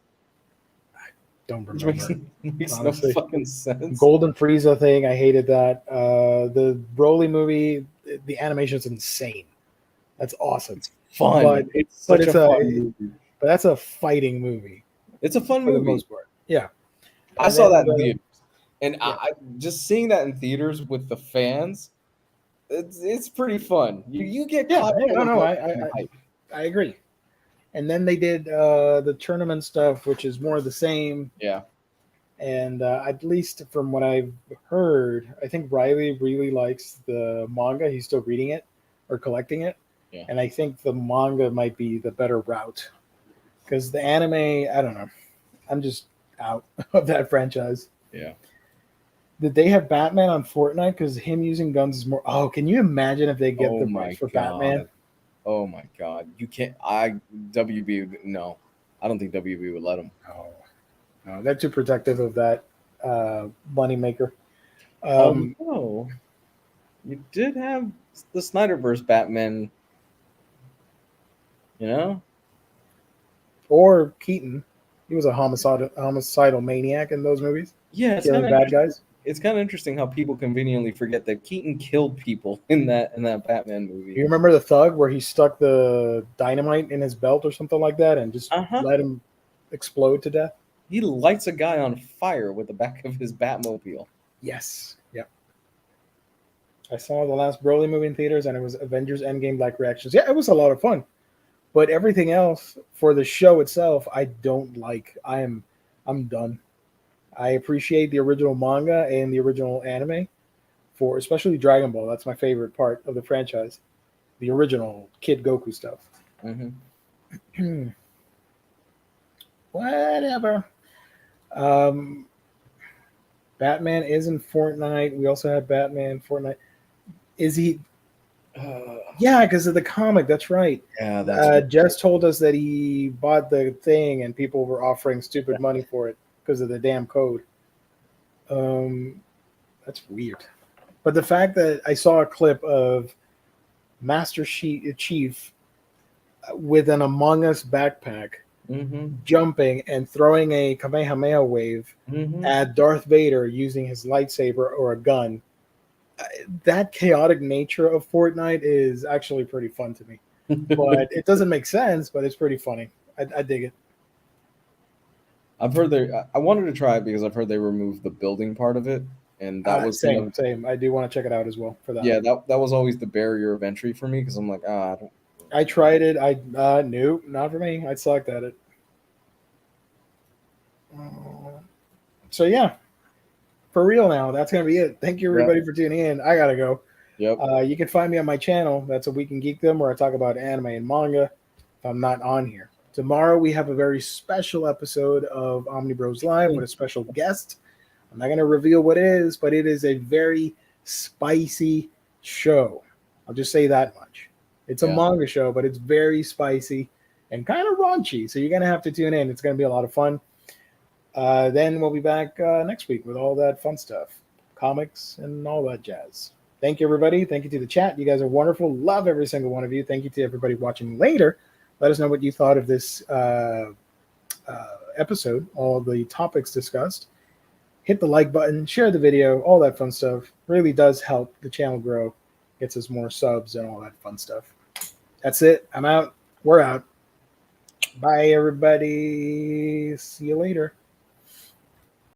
I don't remember. Makes no fucking sense. Golden Frieza thing, I hated that. The Broly movie, the animation is insane. That's awesome. It's fun. But it's a fun movie. But that's a fighting movie. It's a fun movie. For the most part. Yeah. I saw that in theaters. And I just seeing that in theaters with the fans, it's pretty fun. You get Yeah, caught up no, in no, the hype. I agree. And then they did the tournament stuff, which is more of the same. Yeah. And at least from what I've heard, I think Riley really likes the manga. He's still reading it or collecting it. Yeah. And I think the manga might be the better route. Because the anime, I don't know. I'm just out of that franchise. Yeah. Did they have Batman on Fortnite? Because him using guns is more. Oh, can you imagine if they get Oh the my rights for god. Batman? Oh my god. You can't. WB. No, I don't think WB would let him. Oh, no, they're too protective of that money maker. No, you did have the Snyderverse Batman. You know. Or Keaton. He was a homicidal maniac in those movies, Yeah, it's killing bad guys. It's kind of interesting how people conveniently forget that Keaton killed people in that Batman movie. You remember the thug where he stuck the dynamite in his belt or something like that and just let him explode to death? He lights a guy on fire with the back of his Batmobile. Yes. Yep. I saw the last Broly movie in theaters and it was Avengers Endgame like reactions. Yeah, it was a lot of fun. But everything else for the show itself, I don't like. I'm done. I appreciate the original manga and the original anime for especially Dragon Ball. That's my favorite part of the franchise. The original Kid Goku stuff. Mm-hmm. Whatever. Batman is in Fortnite. We also have Batman Fortnite. Is he? Yeah, because of the comic. That's right. Yeah, that's right. Jess told us that he bought the thing and people were offering stupid money for it because of the damn code. That's weird. But the fact that I saw a clip of Master Chief with an Among Us backpack jumping and throwing a Kamehameha wave at Darth Vader using his lightsaber or a gun. That chaotic nature of Fortnite is actually pretty fun to me. But it doesn't make sense, but it's pretty funny. I dig it. I've heard I wanted to try it because I've heard they removed the building part of it, and that was same. I do want to check it out as well for that. Yeah, that was always the barrier of entry for me because I'm like, I don't. I tried it. Nope, not for me. I sucked at it. So yeah, for real now. That's gonna be it. Thank you everybody for tuning in. I gotta go. Yep. You can find me on my channel. That's A Week in Geekdom, where I talk about anime and manga. If I'm not on here. Tomorrow we have a very special episode of Omnibros Live with a special guest. I'm not going to reveal what it is, but it is a very spicy show. I'll just say that much. It's a manga show, but it's very spicy and kind of raunchy. So you're going to have to tune in. It's going to be a lot of fun. Then we'll be back next week with all that fun stuff, comics and all that jazz. Thank you, everybody. Thank you to the chat. You guys are wonderful. Love every single one of you. Thank you to everybody watching later. Let us know what you thought of this episode, all the topics discussed. Hit the like button, share the video, all that fun stuff. Really does help the channel grow, gets us more subs and all that fun stuff. That's it. I'm out. We're out. Bye, everybody. See you later.